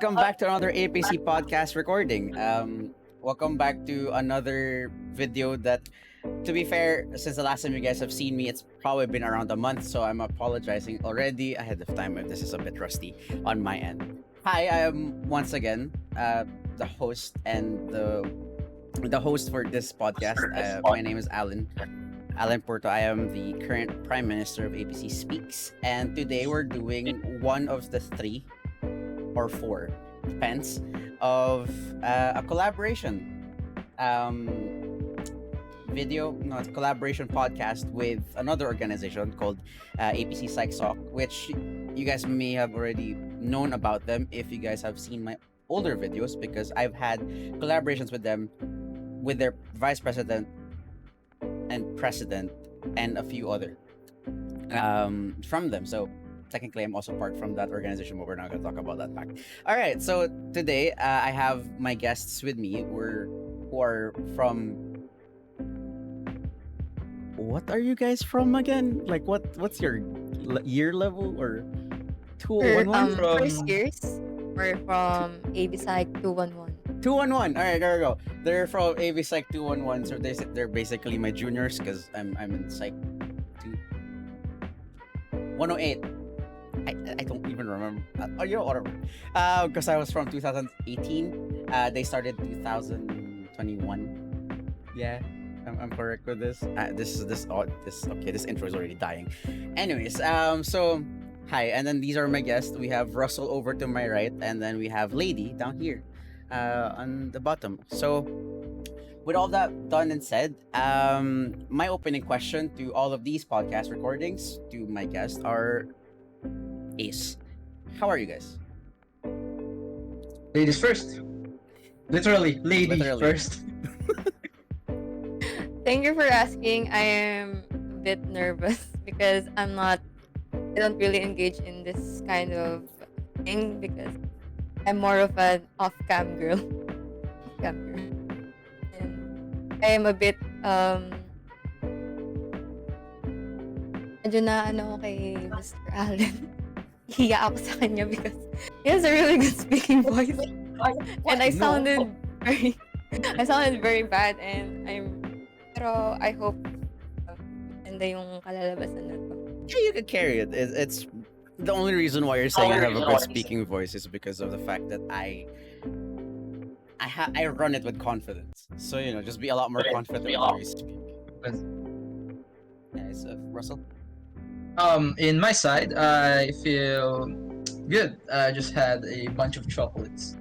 welcome back to another APC podcast recording. Welcome back to another video that, to be fair, since the last time you guys have seen me, it's probably been around a month, so I'm apologizing already ahead of time if this is a bit rusty on my end. Hi, I am once again the host and the host for this podcast. My name is Allen Purto. I am the current Prime Minister of APC Speaks, and today we're doing one of the three or four, depends, of a collaboration collaboration podcast with another organization called APC PsychSoc, which you guys may have already known about them if you guys have seen my older videos, because I've had collaborations with them, with their vice president and president and a few other from them. So technically I'm also part from that organization, but we're not going to talk about that fact. All right, so today I have my guests with me who are from, what are you guys from again? Like what's your year level or 211? First years, we're from APC Psych 211. 211. All right, there we go. They're from APC Psych 211, so they're basically my juniors because I'm in Psych 108. I don't even remember. Whatever. Because I was from 2018. They started 2021. Yeah, I'm correct with this. This intro is already dying. Anyways, so hi, and then these are my guests. We have Russell over to my right, and then we have Lady down here, on the bottom. So, with all that done and said, my opening question to all of these podcast recordings to my guests is, how are you guys? Ladies first. Literally, first. Thank you for asking. I am a bit nervous because I don't really engage in this kind of thing because I'm more of an off-cam girl. And I am a bit, medyo na ako kay Mr. Allen. Hiya ako sa kanya because he has a really good speaking voice. And I sounded very bad, and pero I hope maganda yung kalalabasan na to. Yeah, you could carry it. It's the only reason why you're saying I have a good speaking voice is because of the fact that I run it with confidence. So just be a lot more confident when you speak. Yeah, so Russell. In my side, I feel good. I just had a bunch of chocolates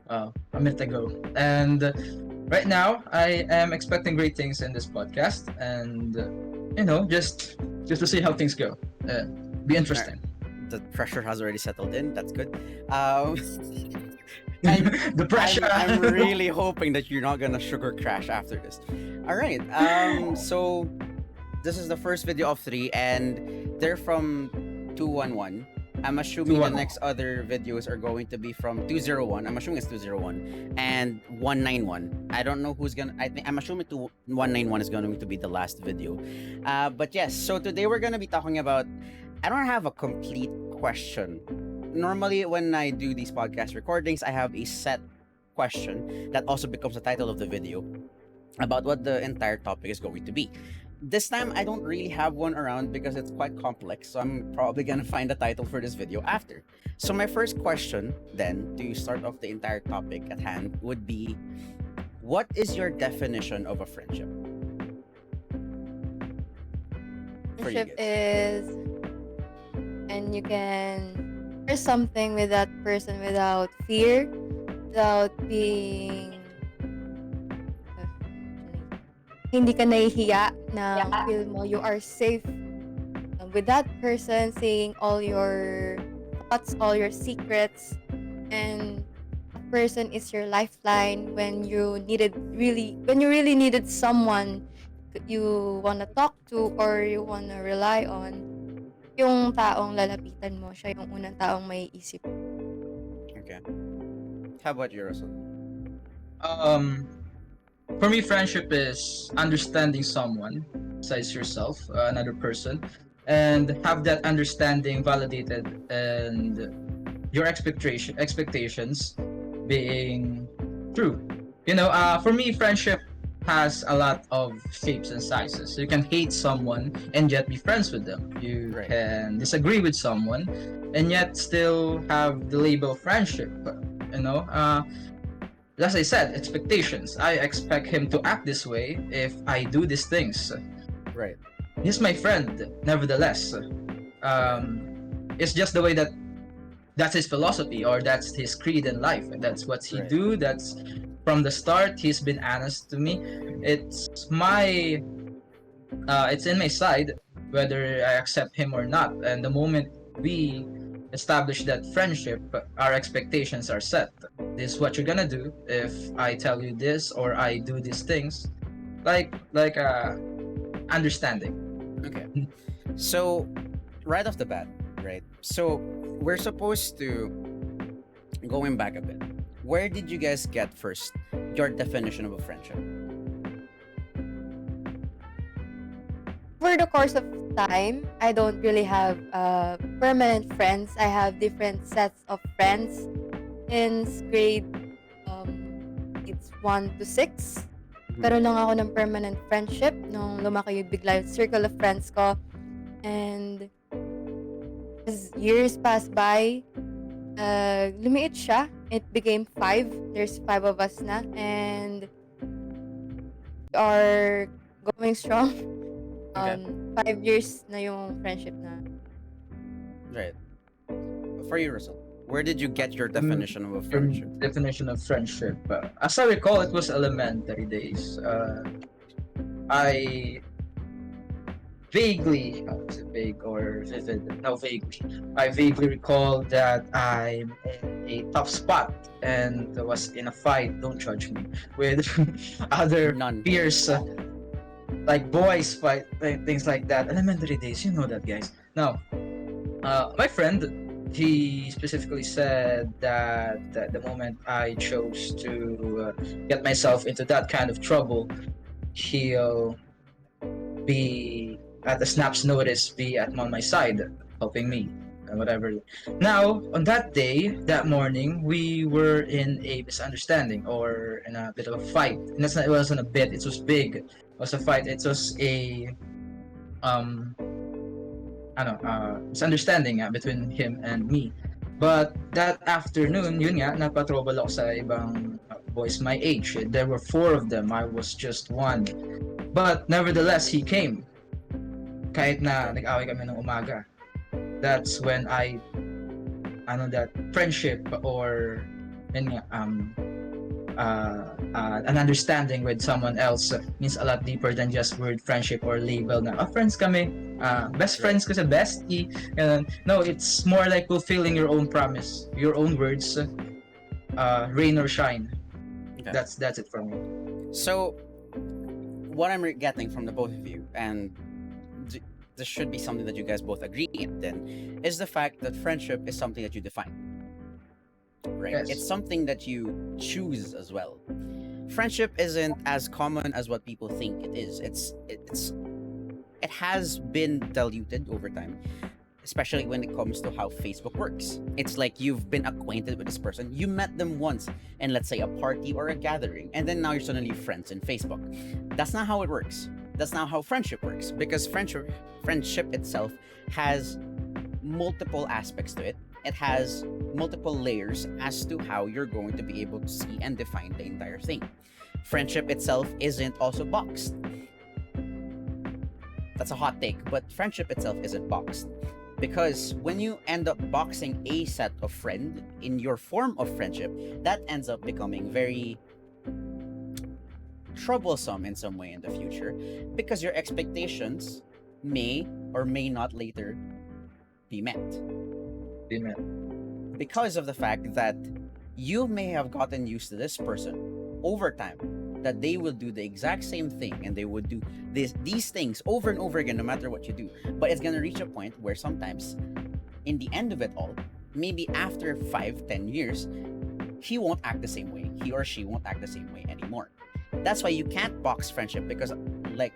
a minute ago, and right now I am expecting great things in this podcast, and just to see how things go. Be interesting. Right. The pressure has already settled in. That's good. The pressure. I'm really hoping that you're not gonna sugar crash after this. All right. So this is the first video of 3, and they're from 211. I'm assuming the next other videos are going to be from 201. I'm assuming it's 201 and 191. I don't know who's gonna. I'm assuming 191 is going to be the last video. But yes. So today we're gonna be talking about. I don't have a complete question. Normally, when I do these podcast recordings, I have a set question that also becomes the title of the video about what the entire topic is going to be. This time, I don't really have one around because it's quite complex, so I'm probably gonna find a title for this video after. So my first question, then, to start off the entire topic at hand, would be, what is your definition of a friendship? Friendship is, and you can share something with that person without fear, without being hindi ka nahihiya na feel mo you are safe with that person, saying all your thoughts, all your secrets, and that person is your lifeline when you really needed someone you wanna talk to or you wanna rely on. Yung taong lalapitan mo, siya yung unang taong may isip. Okay. How about you, Russell? For me, friendship is understanding someone besides yourself, another person, and have that understanding validated and your expectations being true. For me, friendship has a lot of shapes and sizes. You can hate someone and yet be friends with them. You Right. can disagree with someone and yet still have the label friendship. You know, uh, as I said, expectations. I expect him to act this way if I do these things. Right. He's my friend, nevertheless. It's just the way that's his philosophy, or that's his creed in life. That's what he Right. do. That's from the start. He's been honest to me. It's my, it's in my side whether I accept him or not. And the moment we establish that friendship, our expectations are set. This is what you're gonna do if I tell you this or I do these things. Like understanding. Okay. So, right off the bat, right? So, we're supposed to, going back a bit, where did you guys get first your definition of a friendship? Over the course of time, I don't really have permanent friends. I have different sets of friends. In grade, it's 1 to 6. Karoon lang ako ng permanent friendship nung lumaki yung bigla yung circle of friends ko. And as years passed by, lumiit siya. It became 5. There's 5 of us na. And we are going strong. Okay. 5 years na yung friendship na. Right. For you, Russell, where did you get your definition of a friendship? Definition of friendship. As I recall, it was elementary days. I vaguely, is it vague or vivid? No, vaguely. I vaguely recall that I'm in a tough spot and was in a fight. Don't judge me. With other None. peers, like boys fight, things like that. Elementary days, you know that, guys. Now, my friend, he specifically said that the moment I chose to get myself into that kind of trouble, he'll be at a snap's notice, be on my side, helping me and whatever. Now, on that day, that morning, we were in a misunderstanding or in a bit of a fight. And it wasn't a bit; it was big. It was a fight. It was a misunderstanding between him and me. But that afternoon, yun nga, napatrouble ako sa ibang boys my age. There were 4 of them. I was just one. But nevertheless, he came. Kahit na nag-away kami ng umaga. That's when that friendship or an understanding with someone else means a lot deeper than just word friendship or label na friends kami, best friends ko sa bestie. No, it's more like fulfilling your own promise, your own words, rain or shine. Okay. That's it for me. So, what I'm getting from the both of you, and this should be something that you guys both agree in, then, is the fact that friendship is something that you define. Right? Yes. It's something that you choose as well. Friendship isn't as common as what people think it is. It has been diluted over time, especially when it comes to how Facebook works. It's like you've been acquainted with this person, you met them once in, let's say, a party or a gathering, and then now you're suddenly friends in Facebook. That's not how it works. That's not how friendship works, because friendship itself has multiple aspects to it. It has multiple layers as to how you're going to be able to see and define the entire thing. Friendship itself isn't also boxed. That's a hot take, but friendship itself isn't boxed. Because when you end up boxing a set of friend in your form of friendship, that ends up becoming very troublesome in some way in the future, because your expectations may or may not later be met. Amen. Because of the fact that you may have gotten used to this person over time, that they will do the exact same thing and they would do these things over and over again no matter what you do. But it's going to reach a point where sometimes in the end of it all, maybe after 5-10 years, he won't act the same way. He or she won't act the same way anymore. That's why you can't box friendship, because like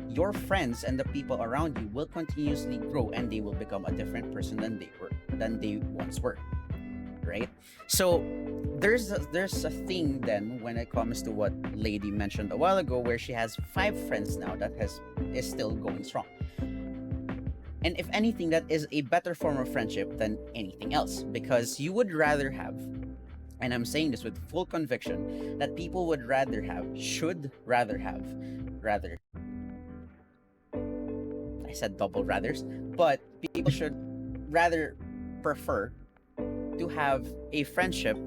your friends and the people around you will continuously grow and they will become a different person than they once were. right? So there's a thing then when it comes to what Lady mentioned a while ago, where she has 5 friends now that is still going strong. And if anything, that is a better form of friendship than anything else, because you would rather have, and I'm saying this with full conviction, that people would rather have, should rather have, rather, I said double rathers, but people should rather prefer to have a friendship,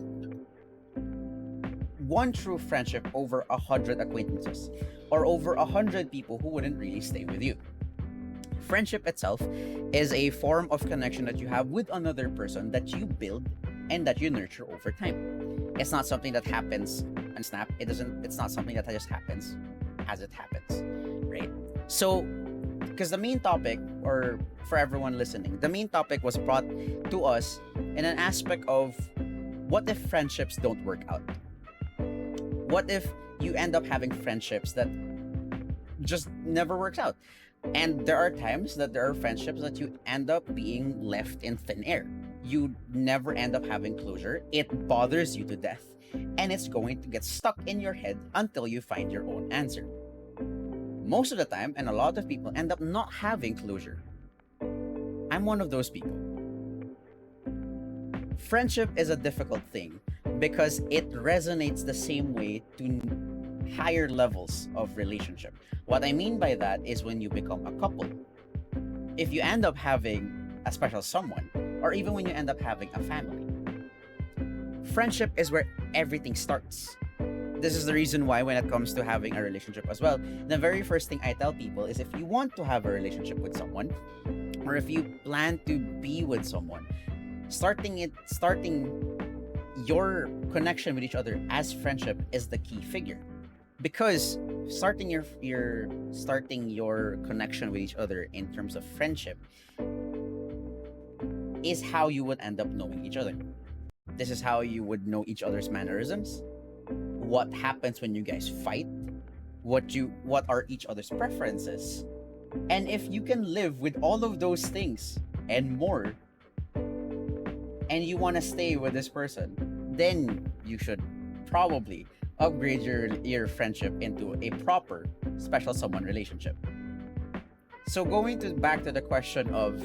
one true friendship, over 100 acquaintances or over 100 people who wouldn't really stay with you. Friendship itself is a form of connection that you have with another person that you build and that you nurture over time. It's not something that happens on snap. It's not something that just happens as it happens, right? So, because the main topic, or for everyone listening, the main topic was brought to us in an aspect of, what if friendships don't work out? What if you end up having friendships that just never works out? And there are times that there are friendships that you end up being left in thin air. You never end up having closure. It bothers you to death, and it's going to get stuck in your head until you find your own answer. Most of the time, and a lot of people end up not having closure. I'm one of those people. Friendship is a difficult thing because it resonates the same way to higher levels of relationship. What I mean by that is when you become a couple. If you end up having a special someone, or even when you end up having a family, friendship is where everything starts. This is the reason why when it comes to having a relationship as well, the very first thing I tell people is, if you want to have a relationship with someone, or if you plan to be with someone, starting your connection with each other as friendship is the key figure. Because starting your connection with each other in terms of friendship is how you would end up knowing each other. This is how you would know each other's mannerisms, what happens when you guys fight, what are each other's preferences. And if you can live with all of those things and more, and you want to stay with this person, then you should probably upgrade your friendship into a proper special someone relationship. So going back to the question of,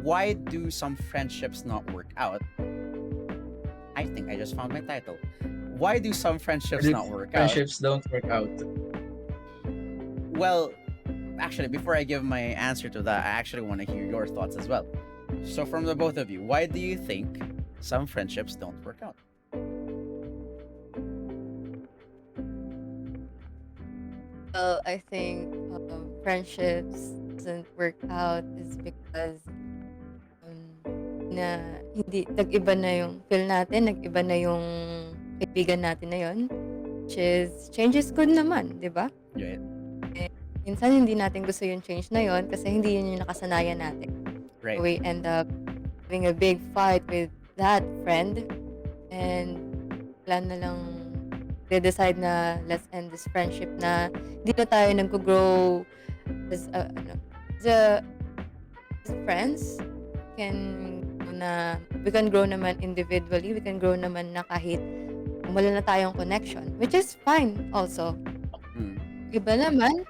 why do some friendships not work out? I think I just found my title. Why do some friendships not work out? Friendships don't work out. Well, actually, before I give my answer to that, I actually want to hear your thoughts as well. So from the both of you, why do you think some friendships don't work out? Well, I think friendships doesn't work out is because na hindi nag-iba na yung feel natin, nag-iba na yung kaibigan natin na yun, which is change is good naman, di ba? Yeah. Minsan hindi natin gusto yung change na yun kasi hindi yun yung nakasanayan natin. Right. So we end up having a big fight with that friend, and plan na lang they decide na let's end this friendship, na hindi na tayo nag-grow as friends. We can grow naman individually, we can grow naman na kahit wala na tayong connection, which is fine also. Iba naman,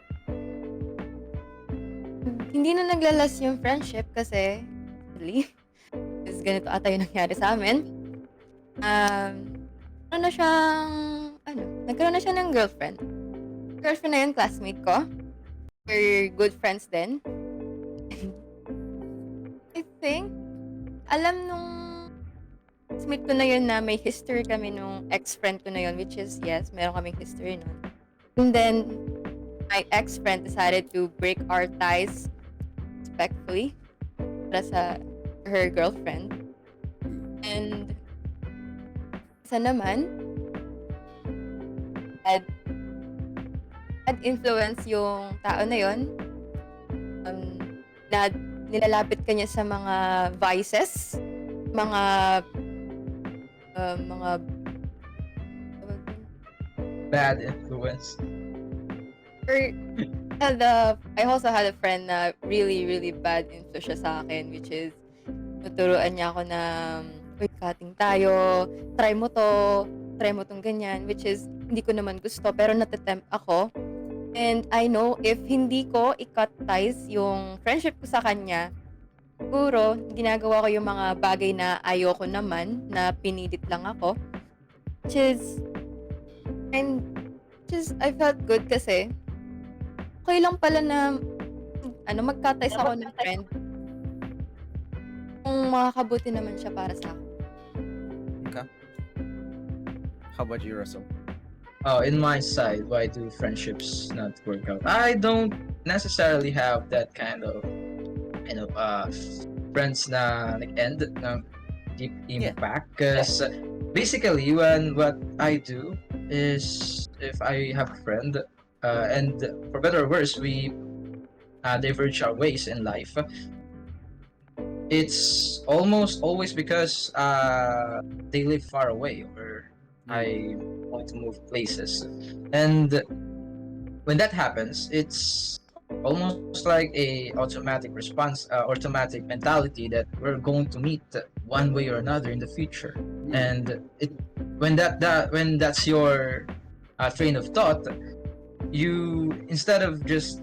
hindi na naglalas yung friendship kasi ganito ata yung nangyari sa amin. Nagkaroon na siya ng girlfriend. Girlfriend na yun, classmate ko. We're good friends then. I think, alam nung classmate ko na yun na may history kami nung ex-friend ko na yun, which is, yes, meron kaming history nun. And then, my ex-friend decided to break our ties respectfully para sa her girlfriend. And isa naman, had influence yung tao na yun. Nilalapit kanya sa mga vices, mga Bad influence. I also had a friend na really, really bad influence siya sa akin, which is tuturuan niya ako na uy, cutting tayo, try mo to, try mo tong ganyan, which is, hindi ko naman gusto, pero natatempt ako. And I know, if hindi ko i-cut ties yung friendship ko sa kanya, siguro, ginagawa ko yung mga bagay na ayoko naman, na pinilit lang ako. Which is, and just, I felt good kasi, okay lang pala na, mag-cut ties ako ng friend. Kung makakabuti naman siya para sa akin. Okay. How about you, Russell? In my side, why do friendships not work out? I don't necessarily have that kind of, friends na end na deep impact. Because basically, what I do is, if I have a friend, and for better or worse, we diverge our ways in life. It's almost always because they live far away, or I want to move places. And when that happens, it's almost like a automatic response, automatic mentality that we're going to meet one way or another in the future. And when that's your train of thought, you, instead of just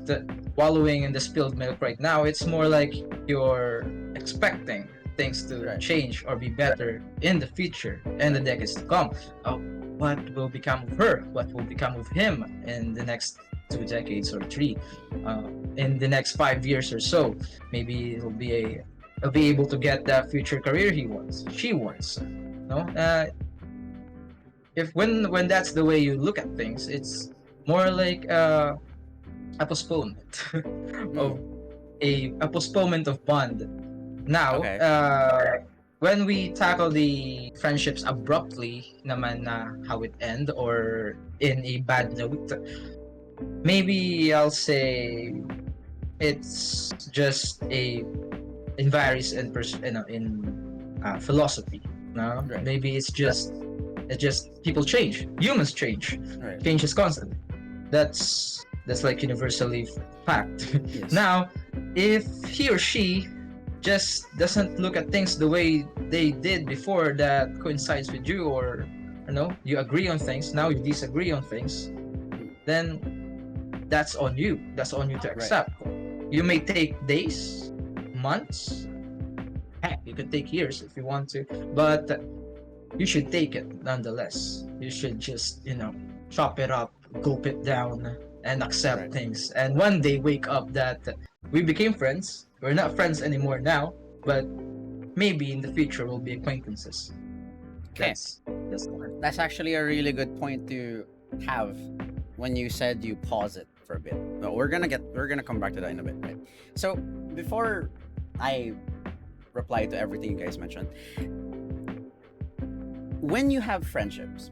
wallowing in the spilled milk right now, it's more like you're expecting things to change or be better in the future and the decades to come. What will become of her? What will become of him in the next 2 decades or 3? In the next 5 years or so, maybe he'll be able to get that future career he wants, she wants. No, if when that's the way you look at things, it's more like a postponement of a postponement of bond. Now, when we tackle the friendships abruptly, naman na how it end, or in a bad note, maybe I'll say it's just it varies in philosophy. No, maybe it's just people change, humans change, change is constant. That's like universally fact. Yes. Now, if he or she just doesn't look at things the way they did before, that coincides with you, or you agree on things, now you disagree on things, then that's on you to accept. You may take days, months, heck, you could take years if you want to, but you should take it nonetheless. You should just chop it up, gulp it down, and accept things, and one day wake up that we became friends. We're not friends anymore now, but maybe in the future we'll be acquaintances. Okay. That's actually a really good point to have when you said you pause it for a bit. But we're gonna come back to that in a bit, right? So before I reply to everything you guys mentioned, when you have friendships,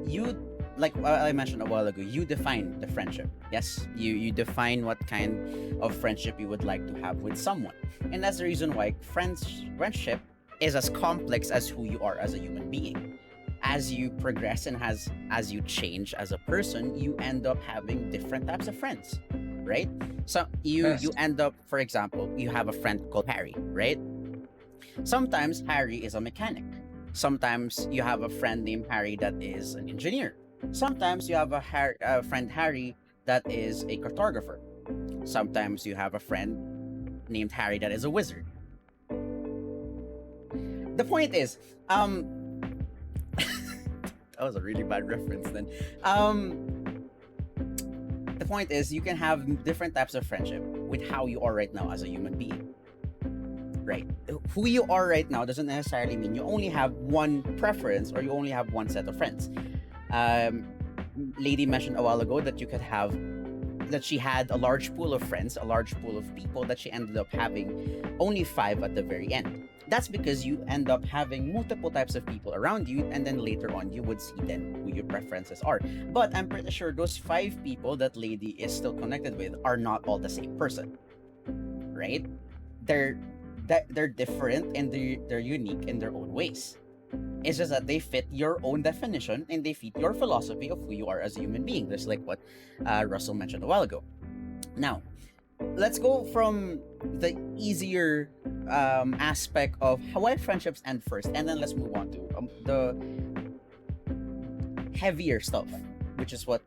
you, like I mentioned a while ago, you define the friendship. Yes, you define what kind of friendship you would like to have with someone, and that's the reason why friendship is as complex as who you are as a human being. As you progress and as you change as a person, you end up having different types of friends, right? So you end up, for example, you have a friend called Harry, right? Sometimes Harry is a mechanic. Sometimes you have a friend named Harry that is an engineer. Sometimes you have a friend Harry that is a cartographer. Sometimes you have a friend named Harry that is a wizard. The point is, that was a really bad reference then. The point is, you can have different types of friendship with how you are right now as a human being. Right? Who you are right now doesn't necessarily mean you only have one preference or you only have one set of friends. Lady mentioned a while ago that she had a large pool of friends, a large pool of people, that she ended up having only 5 at the very end. That's because you end up having multiple types of people around you, and then later on you would see then who your preferences are. But I'm pretty sure those 5 people that lady is still connected with are not all the same person, right? They're different and they're unique in their own ways. It's just that they fit your own definition and they fit your philosophy of who you are as a human being, just like what Russell mentioned a while ago. Now, let's go from the easier aspect of why friendships end first, and then let's move on to the heavier stuff, which is what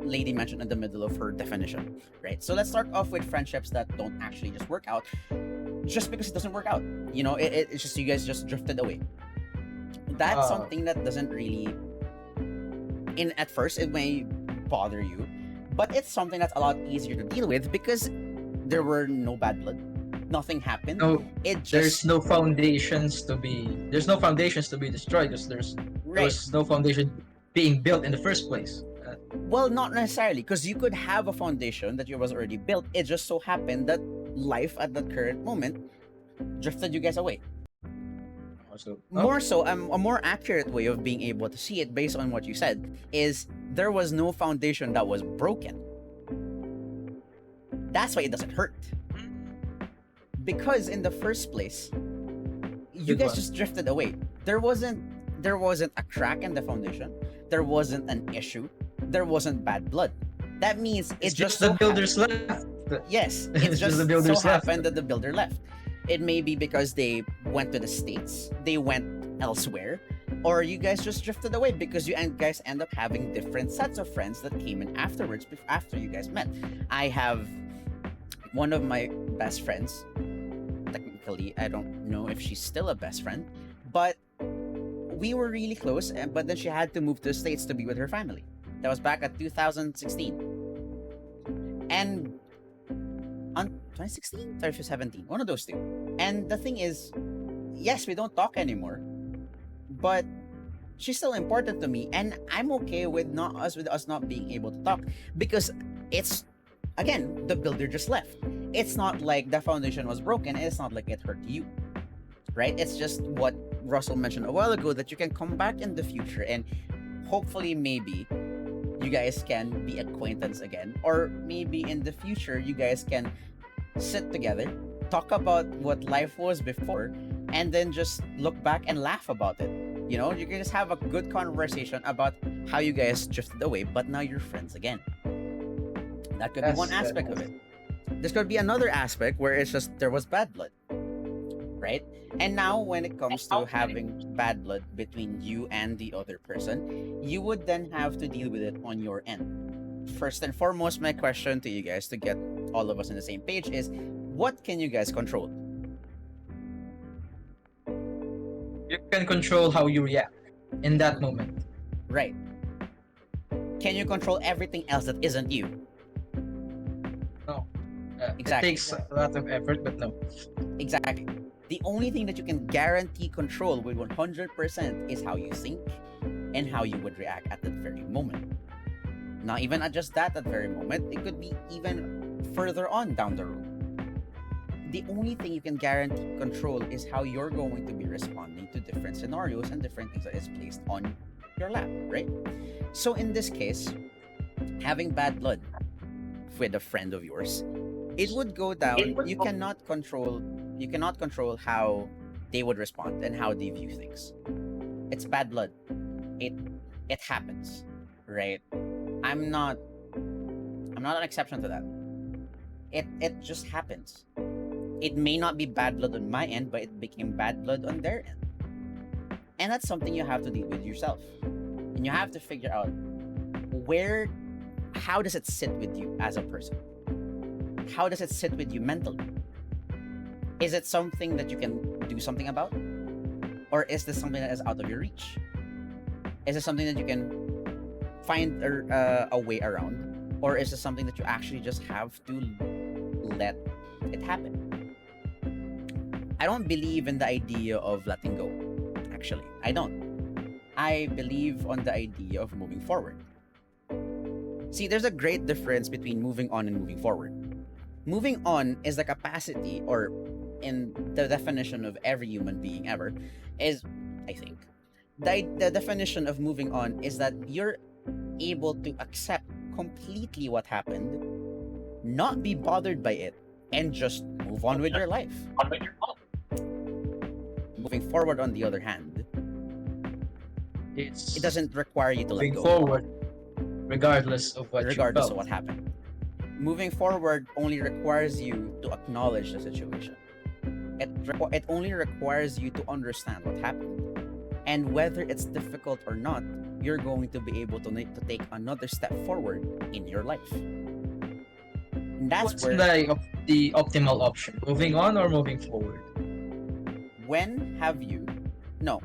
lady mentioned in the middle of her definition, right? So let's start off with friendships that don't actually just work out just because it doesn't work out. You know, it's just you guys just drifted away. That's something that doesn't really, in at first it may bother you, but it's something that's a lot easier to deal with because there were no bad blood, nothing happened. No, It just there's no foundations to be destroyed because there's no foundation being built in the first place. Well, not necessarily, because you could have a foundation that was already built. It just so happened that life at that current moment drifted you guys away. More so, a more accurate way of being able to see it based on what you said is there was no foundation that was broken. That's why it doesn't hurt. Because in the first place, you guys just drifted away. There wasn't a crack in the foundation. There wasn't an issue. There wasn't bad blood. That means it's just the builders left. Yes, it's just the builders so happened that the builder left. It may be because they went to the States, they went elsewhere, or you guys just drifted away because you guys end up having different sets of friends that came in afterwards after you guys met. I have one of my best friends. Technically, I don't know if she's still a best friend, but we were really close, but then she had to move to the States to be with her family. That was back at 2016. And on 2016 or 2017, one of those two. And the thing is, yes, we don't talk anymore, but she's still important to me, and I'm okay with us not being able to talk because it's, again, the builder just left. It's not like the foundation was broken. It's not like it hurt you, right? It's just what Russell mentioned a while ago, that you can come back in the future and hopefully maybe you guys can be acquaintance again, or maybe in the future you guys can sit together, talk about what life was before, and then just look back and laugh about it. You know, you can just have a good conversation about how you guys drifted away, but now you're friends again. That could be one aspect of it. This could be another aspect where it's just there was bad blood, right? And now when it comes to having bad blood between you and the other person, you would then have to deal with it on your end. First and foremost, my question to you guys to get all of us on the same page is, what can you guys control? You can control how you react in that moment. Right. Can you control everything else that isn't you? No. Exactly. It takes a lot of effort, but no. Exactly. The only thing that you can guarantee control with 100% is how you think and how you would react at that very moment. Not even at just that very moment. It could be even further on down the road. The only thing you can guarantee control is how you're going to be responding to different scenarios and different things that is placed on your lap, right? So in this case, having bad blood with a friend of yours, it would go down. You cannot control how they would respond and how they view things. It's bad blood. It happens, right? I'm not an exception to that. It just happens. It may not be bad blood on my end, but it became bad blood on their end. And that's something you have to deal with yourself. And you have to figure out how does it sit with you as a person? How does it sit with you mentally? Is it something that you can do something about? Or is this something that is out of your reach? Is it something that you can find a way around? Or is it something that you actually just have to let it happen? I don't believe in the idea of letting go. Actually, I don't. I believe on the idea of moving forward. See, there's a great difference between moving on and moving forward. Moving on is the capacity, or in the definition of every human being ever, is, I think, the definition of moving on is that you're able to accept completely what happened, not be bothered by it, and just move on with your life. Moving forward, on the other hand, it doesn't require you to let go. Forward, regardless of what happened. Moving forward only requires you to acknowledge the situation. It only requires you to understand what happened. And whether it's difficult or not, you're going to be able to take another step forward in your life. And that's What's where the optimal option? Moving on or moving forward? when have you no,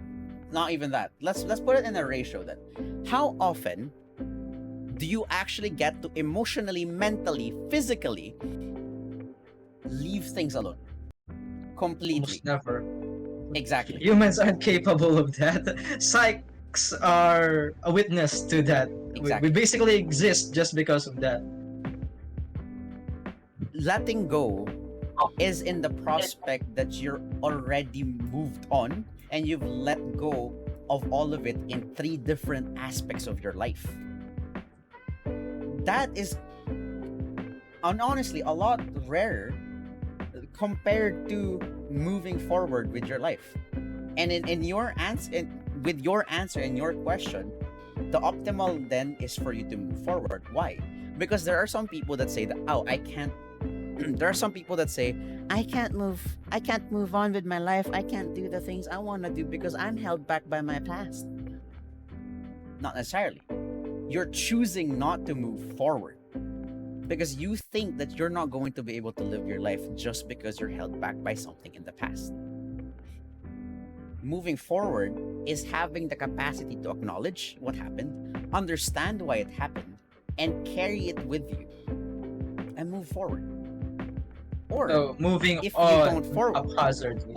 not even that. Let's put it in a ratio then. How often do you actually get to emotionally, mentally, physically leave things alone? Completely. Almost never. Exactly. Humans aren't capable of that. Psychs are a witness to that. Exactly. We basically exist just because of that. Letting go is in the prospect that you're already moved on and you've let go of all of it in 3 different aspects of your life. That is honestly a lot rarer compared to moving forward with your life. And in your answer, with your answer and your question, the optimal then is for you to move forward. Why? Because there are some people that say that, oh, I can't. There are some people that say, I can't move on with my life. I can't do the things I want to do because I'm held back by my past. Not necessarily. You're choosing not to move forward because you think that you're not going to be able to live your life just because you're held back by something in the past. Moving forward is having the capacity to acknowledge what happened, understand why it happened, and carry it with you and move forward. Or So moving if you on don't forward, haphazardly.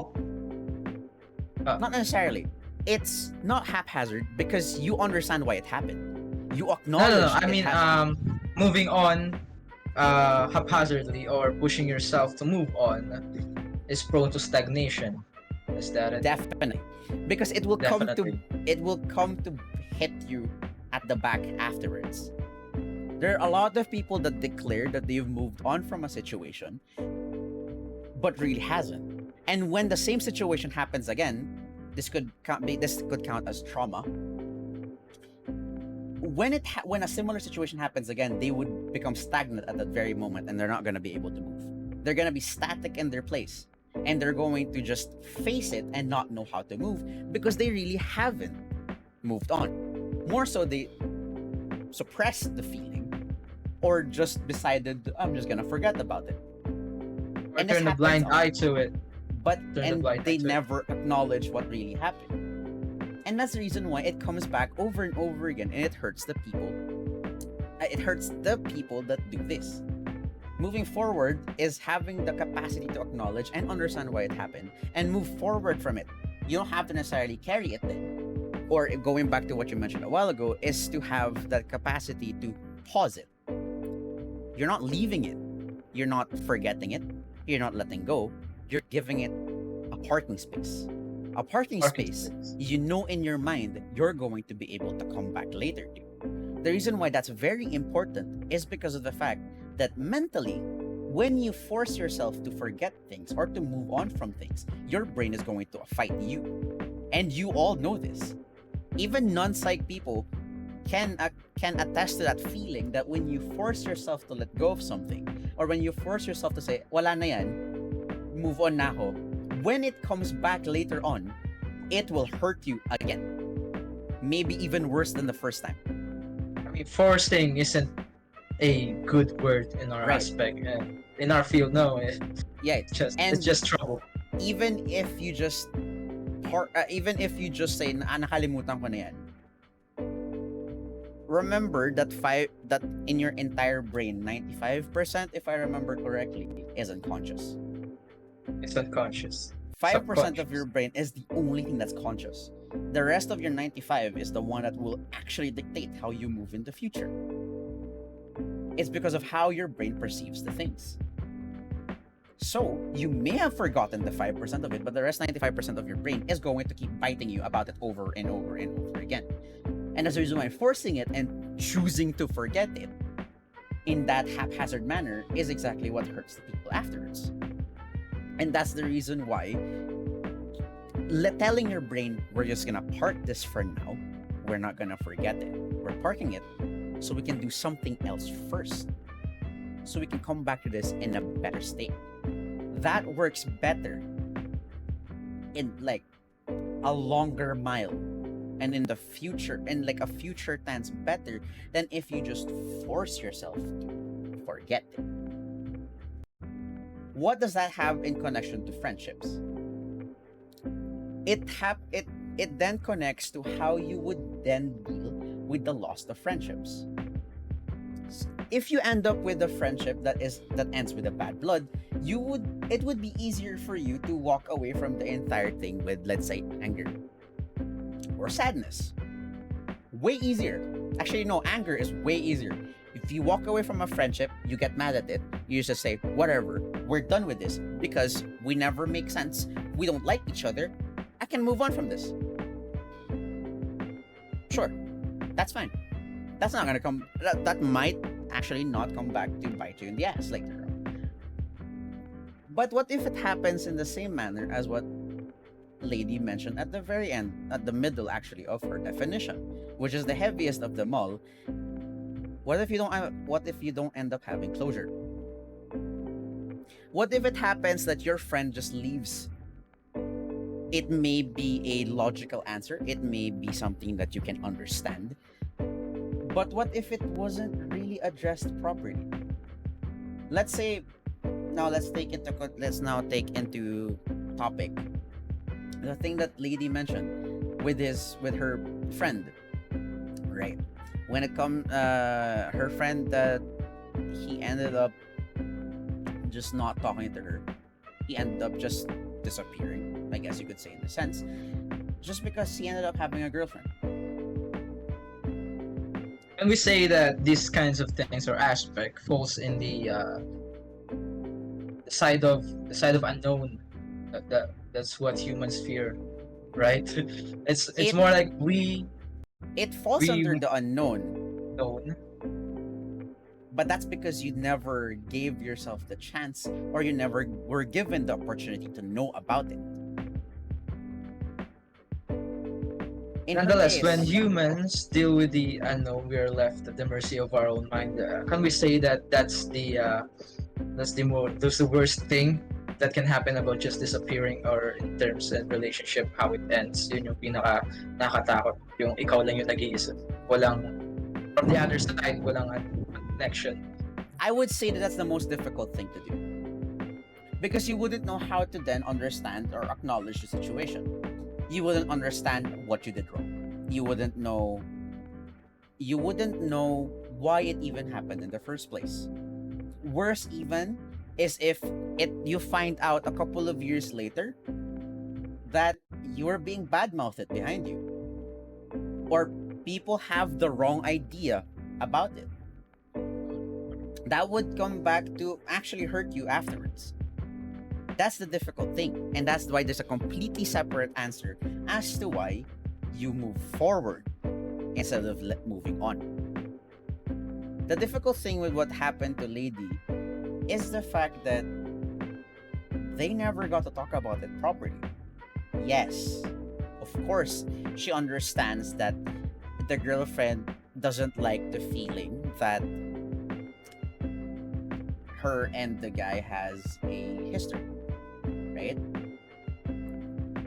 not necessarily. It's not haphazard because you understand why it happened. You acknowledge. No. I it mean, happened. moving on haphazardly or pushing yourself to move on is prone to stagnation. Is that it? Definitely, because it will Definitely. come to hit you at the back afterwards. There are a lot of people that declare that they've moved on from a situation, but really hasn't. And when the same situation happens again, this could count as trauma. When a similar situation happens again, they would become stagnant at that very moment, and they're not going to be able to move. They're going to be static in their place, and they're going to just face it and not know how to move because they really haven't moved on. More so, they suppressed the feeling or just decided, I'm just gonna forget about it. Or And this turn a happens blind on- eye to it. But Turn the and blind eye they to it. never acknowledge what really happened. And that's the reason why it comes back over and over again, and it hurts the people. It hurts the people that do this. Moving forward is having the capacity to acknowledge and understand why it happened and move forward from it. You don't have to necessarily carry it then. Or going back to what you mentioned a while ago, is to have that capacity to pause it. You're not leaving it. You're not forgetting it. You're not letting go. You're giving it a parking space. A parking space you know in your mind you're going to be able to come back later to. The reason why that's very important is because of the fact that mentally, when you force yourself to forget things or to move on from things, your brain is going to fight you. And you all know this. Even non-psych people can attest to that feeling that when you force yourself to let go of something, or when you force yourself to say, wala na yan, move on na ako, when it comes back later on, it will hurt you again. Maybe even worse than the first time. I mean, forcing isn't a good word in our Right. aspect. In our field, no. Yeah, It's just trouble. even if you just say nakalimutan ko na yan, remember that in your entire brain, 95%, if I remember correctly, is unconscious. It's unconscious. 5% of your brain is the only thing that's conscious. The rest of your 95 is the one that will actually dictate how you move in the future. It's because of how your brain perceives the things. So, you may have forgotten the 5% of it, but the rest 95% of your brain is going to keep biting you about it over and over and over again. And that's the reason why forcing it and choosing to forget it in that haphazard manner is exactly what hurts the people afterwards. And that's the reason why telling your brain, we're just gonna park this for now, we're not gonna forget it, we're parking it so we can do something else first, so we can come back to this in a better state. That works better in like a longer mile, and in the future, in like a future tense, better than if you just force yourself to forget it. What does that have in connection to friendships? It then connects to how you would then deal with the loss of friendships. If you end up with a friendship that ends with a bad blood, it would be easier for you to walk away from the entire thing with, let's say, anger or sadness. Way easier. Actually, no, anger is way easier. If you walk away from a friendship, you get mad at it, you just say, whatever, we're done with this because we never make sense, we don't like each other, I can move on from this. Sure, that's fine. That's not gonna come, that might actually not come back to bite you in the ass later on. But what if it happens in the same manner as what lady mentioned at the very end, at the middle actually of her definition, which is the heaviest of them all? What if you don't end up having closure? What if it happens that your friend just leaves? It may be a logical answer, it may be something that you can understand, but what if it wasn't really addressed properly? Let's say, let's now take into topic the thing that lady mentioned with her friend, right? When it comes, her friend, that he ended up just not talking to her. He ended up just disappearing, I guess you could say, in a sense, just because he ended up having a girlfriend. And we say that these kinds of things or aspect falls in the side of unknown. That's what humans fear, right? It's more like it falls under the unknown, known. but that's because you never gave yourself the chance, or you never were given the opportunity to know about it. Nonetheless, when humans deal with the unknown, we are left at the mercy of our own mind. Can we say that that's the worst thing that can happen about just disappearing, or in terms and relationship, how it ends? Yun yung nakatakot, yung ikaw lang yung nag-iisip. Walang, from the other side, walang connection. I would say that that's the most difficult thing to do, because you wouldn't know how to then understand or acknowledge the situation. You wouldn't understand what you did wrong. You wouldn't know why it even happened in the first place. Worse even is if you find out a couple of years later that you're being badmouthed behind you, or people have the wrong idea about it. That would come back to actually hurt you afterwards. That's the difficult thing, and that's why there's a completely separate answer as to why you move forward instead of moving on. The difficult thing with what happened to lady is the fact that they never got to talk about it properly. Yes, of course, she understands that the girlfriend doesn't like the feeling that her and the guy has a history, right?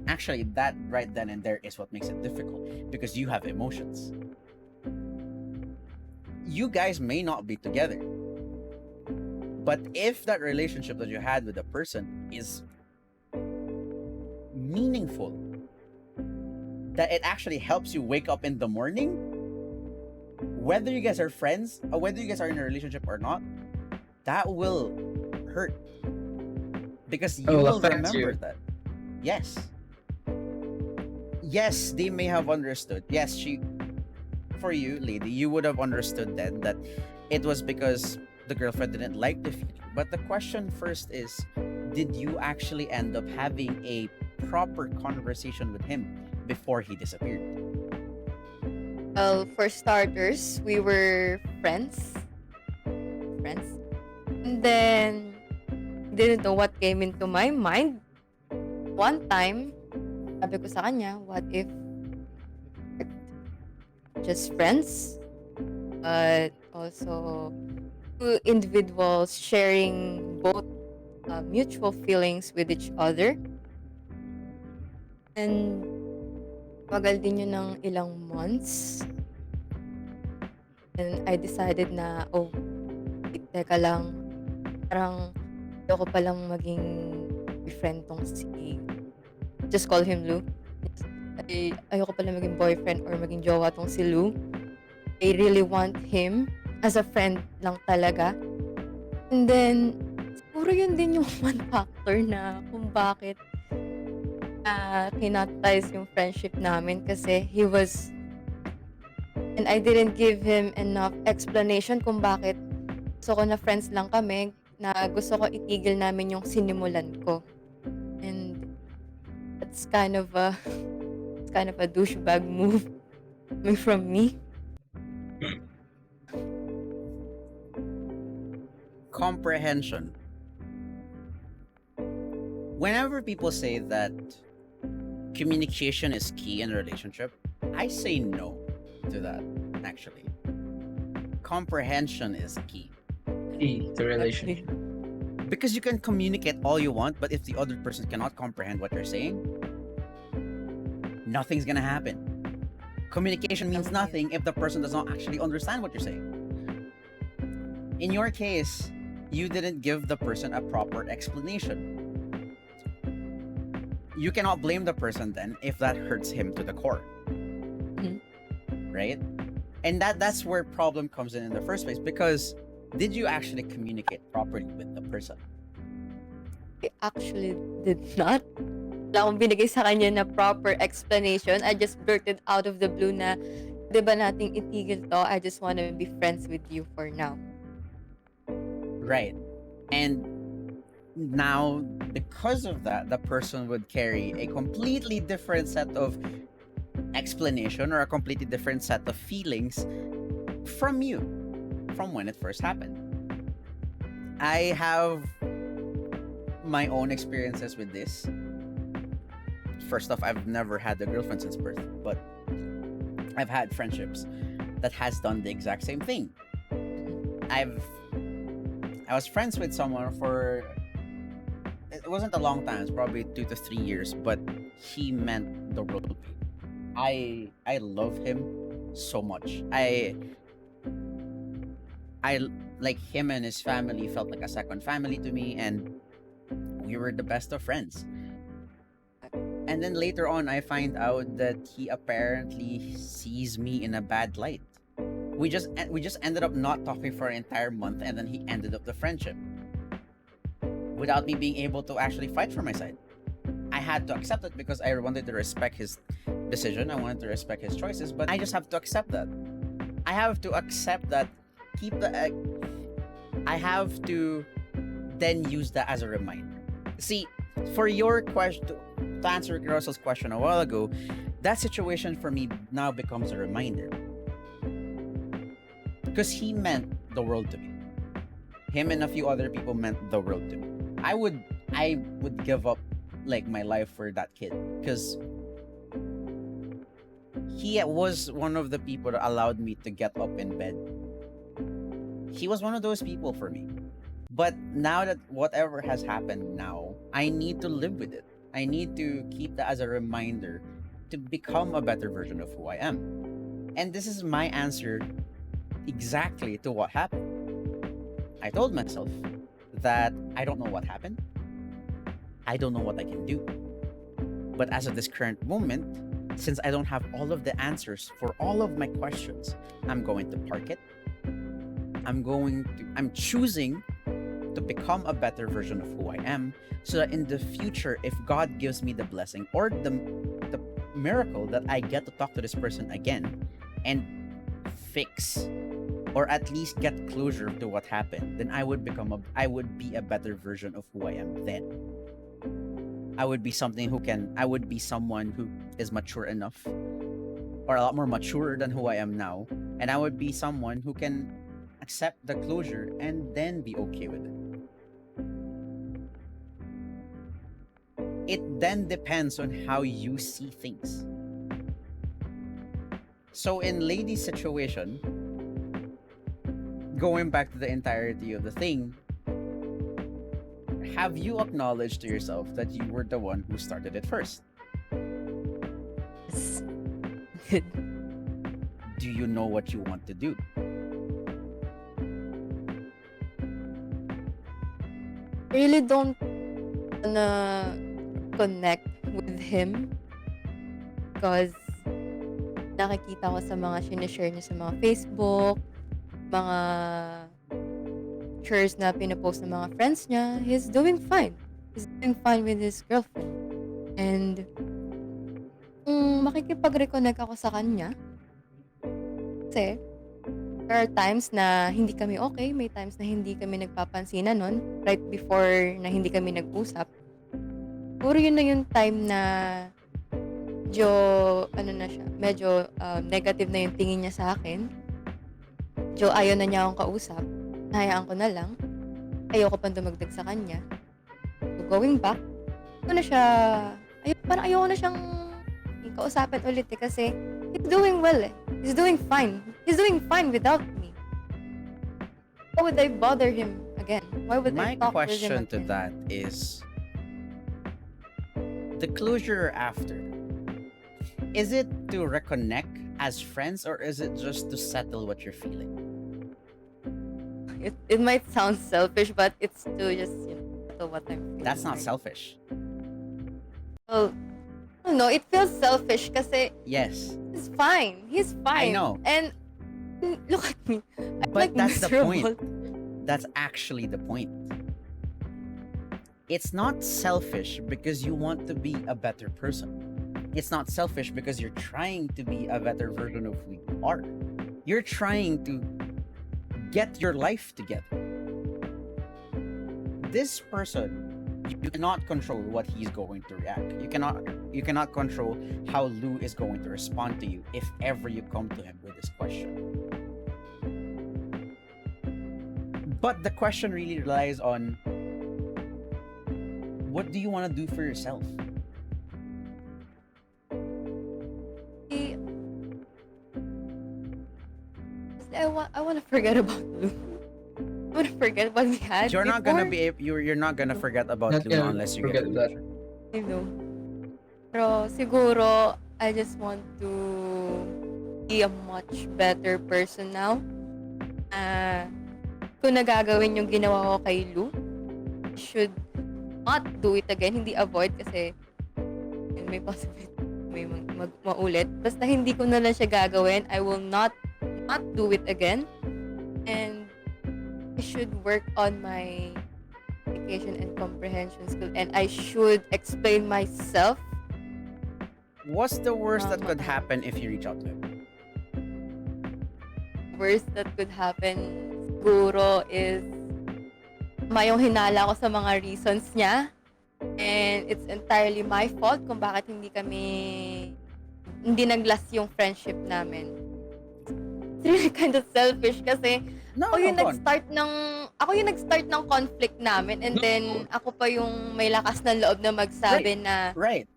Actually, that right then and there is what makes it difficult, because you have emotions. You guys may not be together, but if that relationship that you had with a person is meaningful, that it actually helps you wake up in the morning, whether you guys are friends or whether you guys are in a relationship or not, that will hurt, because you will remember that. Yes, they may have understood. Yes, for you, lady, you would have understood then that it was because the girlfriend didn't like the feeling. But the question first is, did you actually end up having a proper conversation with him before he disappeared? Well, for starters, we were friends. And then, didn't know what came into my mind. One time, sabi ko sa kanya, what if just friends, but also two individuals sharing both mutual feelings with each other. And tagal din yun ng ilang months. And I decided na, oh, teka lang, parang ayoko palang maging boyfriend tong si, just call him Lou. Ayoko pala maging boyfriend or maging jowa tong si Lou. I really want him as a friend lang talaga. And then, siguro yun din yung one factor na kung bakit kinatize yung friendship namin kasi he was, and I didn't give him enough explanation kung bakit gusto ko na friends lang kami, na gusto ko itigil namin yung sinimulan ko. And that's kind of a douchebag move coming from me. Comprehension. Whenever people say that communication is key in a relationship, I say no to that, actually. Comprehension is key. Key to relationship. Because you can communicate all you want, but if the other person cannot comprehend what you're saying, nothing's gonna happen. Communication means nothing if the person does not actually understand what you're saying. In your case, you didn't give the person a proper explanation. You cannot blame the person then if that hurts him to the core. Right? And that's where problem comes in the first place, because did you actually communicate properly with the person? I actually did not. Wala akong binigay sa kanya na proper explanation. I just blurted out of the blue na, di ba nating itigil to? I just want to be friends with you for now. Right. And now, because of that, the person would carry a completely different set of explanation or a completely different set of feelings from you, from when it first happened. I have my own experiences with this. First off, I've never had a girlfriend since birth, but I've had friendships that has done the exact same thing. I was friends with someone for, it wasn't a long time, it's probably 2 to 3 years, but he meant the world to me. I love him so much. I like him and his family felt like a second family to me, and we were the best of friends. And then later on, I find out that he apparently sees me in a bad light. We just ended up not talking for an entire month, and then he ended up the friendship without me being able to actually fight for my side. I had to accept it because I wanted to respect his decision. I wanted to respect his choices, but I just have to accept that. I have to accept that. I have to then use that as a reminder. See, for your question, to answer Russell's question a while ago, that situation for me now becomes a reminder. Because he meant the world to me. Him and a few other people meant the world to me. I would give up like my life for that kid, because he was one of the people that allowed me to get up in bed. He was one of those people for me. But now that whatever has happened now, I need to live with it. I need to keep that as a reminder to become a better version of who I am. And this is my answer exactly to what happened. I told myself that I don't know what happened. I don't know what I can do. But as of this current moment, since I don't have all of the answers for all of my questions, I'm going to park it. I'm choosing to become a better version of who I am, so that in the future, if God gives me the blessing or the miracle that I get to talk to this person again and fix or at least get closure to what happened, then I would be a better version of who I am then. I would be someone who is mature enough, or a lot more mature than who I am now, and I would be someone who can accept the closure and then be okay with it. It then depends on how you see things. So in Lady's situation, going back to the entirety of the thing, have you acknowledged to yourself that you were the one who started it first? did. Do you know what you want to do? I really don't wanna connect with him because nakikita ko sa mga sinishare niya sa mga Facebook, mga pictures na pinapost ng mga friends niya. He's doing fine. He's doing fine with his girlfriend. And makikipag-reconnect ako sa kanya kasi there are times na hindi kami okay, may times na hindi kami nagpapansinan nun, right before na hindi kami nag-usap. Puro yun na yung time na medyo negative na yung tingin niya sa akin. Medyo ayaw na niya akong kausap. Hayaan ko na lang. Ayoko pang dumagdag sa kanya. So going back, parang ayoko na siyang kausapin ulit kasi he's doing well eh. He's doing fine. He's doing fine without me. Why would I bother him again? Why would My I talk with him question to again? that is the closure after. Is it to reconnect as friends or is it just to settle what you're feeling? It might sound selfish, but it's to just settle what I'm feeling. That's not right? selfish. Well, I don't know. It feels selfish kasi Yes. he's fine. He's fine. know. And look at me. I'm But like that's the miserable. point. That's actually the point. It's not selfish because you want to be a better person. It's not selfish because you're trying to be a better version of who you are. You're trying to get your life together. This person, you cannot control what he's going to react. You cannot control how Lou is going to respond to you if ever you come to him with this question. But the question really relies on what do you want to do for yourself? I want to forget about Lou. I want to forget what we had. You're not gonna before. you're not gonna forget about Not Lou gonna unless you forget get that. closure. I know. Pero siguro, I just want to be a much better person now. Kung nagagawin yung ginawa ko kay Lou, I should not do it again. Hindi avoid kasi may possibility may maulit. Basta hindi ko na lang siya gagawin. I will not do it again. And I should work on my communication and comprehension skill. And I should explain myself. What's the worst that could happen if you reach out to him? Worst that could happen siguro is yung hinala ko sa mga reasons niya. And it's entirely my fault kung bakit hindi nag-last yung friendship namin. It's really kind of selfish kasi No, ako yung go on. nag-start ng conflict namin and then ako pa yung may lakas ng loob na magsabi na Right.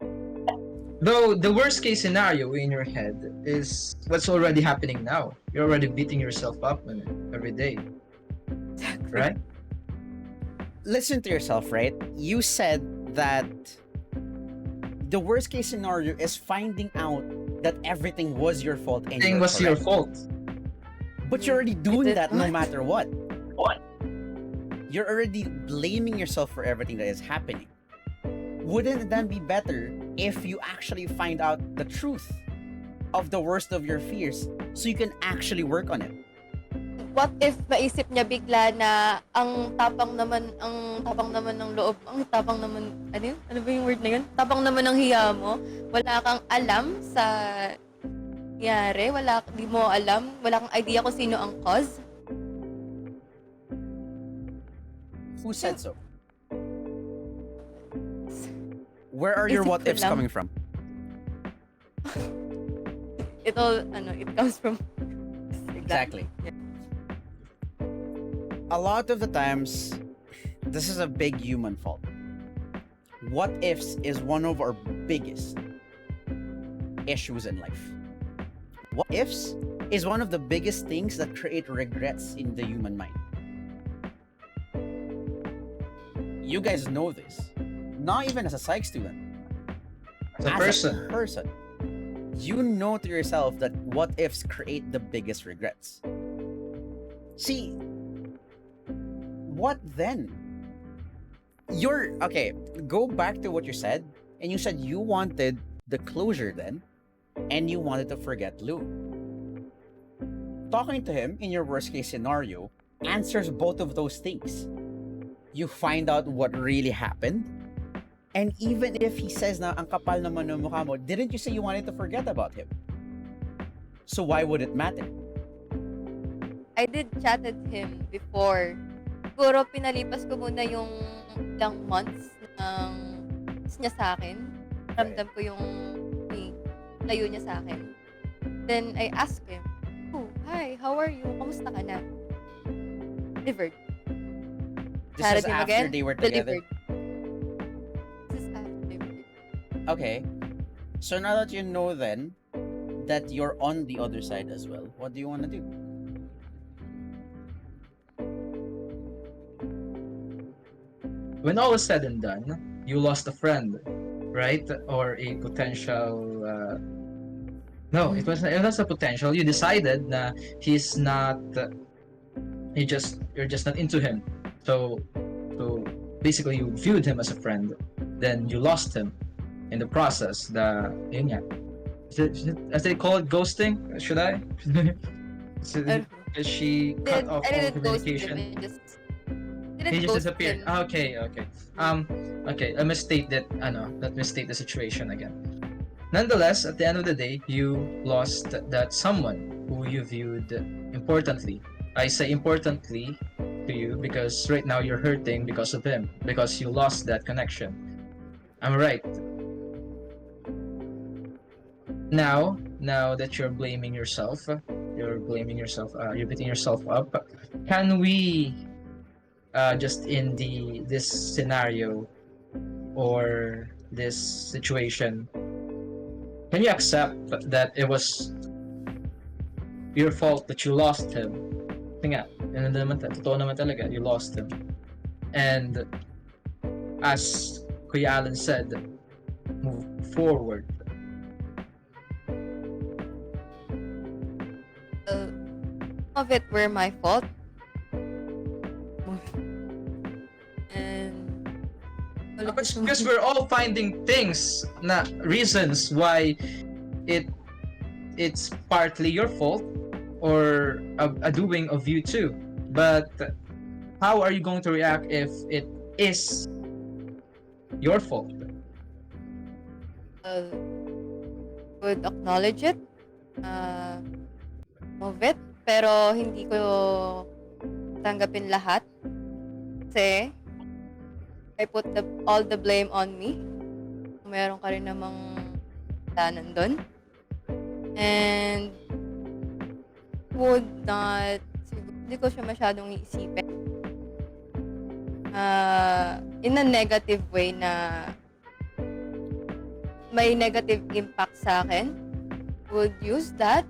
Though the worst case scenario in your head is what's already happening now. You're already beating yourself up on it every day, right? Listen to yourself, right? You said that the worst case scenario is finding out that everything was your fault and Thing you're was your correct. fault. But you're already doing Is it that no not? matter what. You're already blaming yourself for everything that is happening. Wouldn't it then be better if you actually find out the truth of the worst of your fears so you can actually work on it? what if maisip niya bigla na ang tapang naman ng loob, ang tapang naman, ano yun? Ano ba yung word na yun? Tapang naman ng hiya mo, wala kang alam sa nangyari, di mo alam, wala kang idea kung sino ang cause. Who said so? Where are your Isip what ko ifs lang. coming from? It comes from Exactly. Yeah. A lot of the times, this is a big human fault. What ifs is one of our biggest issues in life. What ifs is one of the biggest things that create regrets in the human mind. You guys know this. Not even as a psych student. As a person. person. you know to yourself that what ifs create the biggest regrets. See, what then? Okay, go back to what you said, and you said you wanted the closure then, and you wanted to forget Lou. Talking to him in your worst case scenario answers both of those things. You find out what really happened, and even if he says na ang kapal naman ng mukha mo, didn't you say you wanted to forget about him? So why would it matter? I did chatted him before. Siguro pinalipas ko muna yung ilang months ng niya sa akin. Ramdam ko yung layo niya sa akin. Then I asked him, "Oh, hi, how are you? Kamusta ka na?" Delivered. This is after they were together? Delivered. This is after they were together. Okay. So now that you know then that you're on the other side as well, what do you want to do? When all is said and done, you lost a friend, right? Or a potential. No, it was a potential. You decided that he's not. You're just not into him. So basically, you viewed him as a friend. Then you lost him in the process. Yun nga. As they call it, ghosting. Should I? She cut off all communication. He just disappeared. Okay. Okay. Let me state the situation again. Nonetheless, at the end of the day, you lost that someone who you viewed importantly. I say importantly to you because right now you're hurting because of him, because you lost that connection. I'm right. Now that you're blaming yourself, you're beating yourself up. Can we just in this scenario or this situation, can you accept that it was your fault that you lost him? Totoo naman talaga, you lost him. And as Kuya Allen said, move forward. Some of it were my fault. Because we're all finding reasons why it's partly your fault or a doing of you too. But how are you going to react if it is your fault? Would acknowledge it, move it, pero hindi ko tanggapin lahat kasi I put all the blame on me. Meron ka rin namang danan doon. And would not, hindi ko siya masyadong iisipin. In a negative way na may negative impact sa akin. Would use that.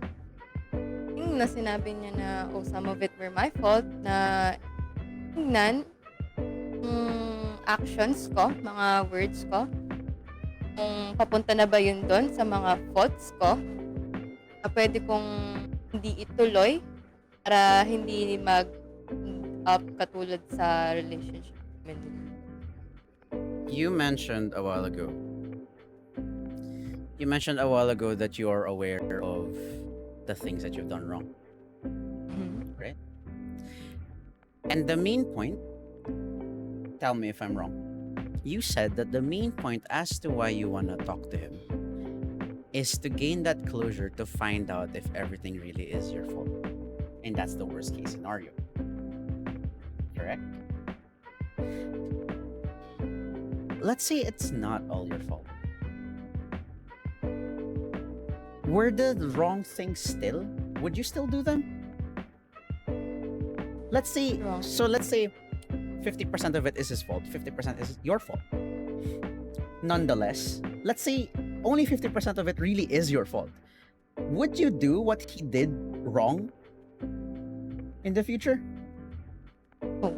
Yung na sinabi niya na, some of it were my fault, na tingnan, actions ko, mga words ko, kung papunta na ba yun doon sa mga faults ko, na pwede kong hindi ituloy para hindi mag-up katulad sa relationship. You mentioned a while ago that you are aware of the things that you've done wrong. Mm-hmm. Right? And the main point, tell me if I'm wrong, you said that the main point as to why you want to talk to him is to gain that closure to find out if everything really is your fault. And that's the worst case scenario. Correct? Let's say it's not all your fault. Were the wrong things still? Would you still do them? Let's say 50% of it is his fault, 50% is your fault. Nonetheless, let's say only 50% of it really is your fault. Would you do what he did wrong in the future? Oh.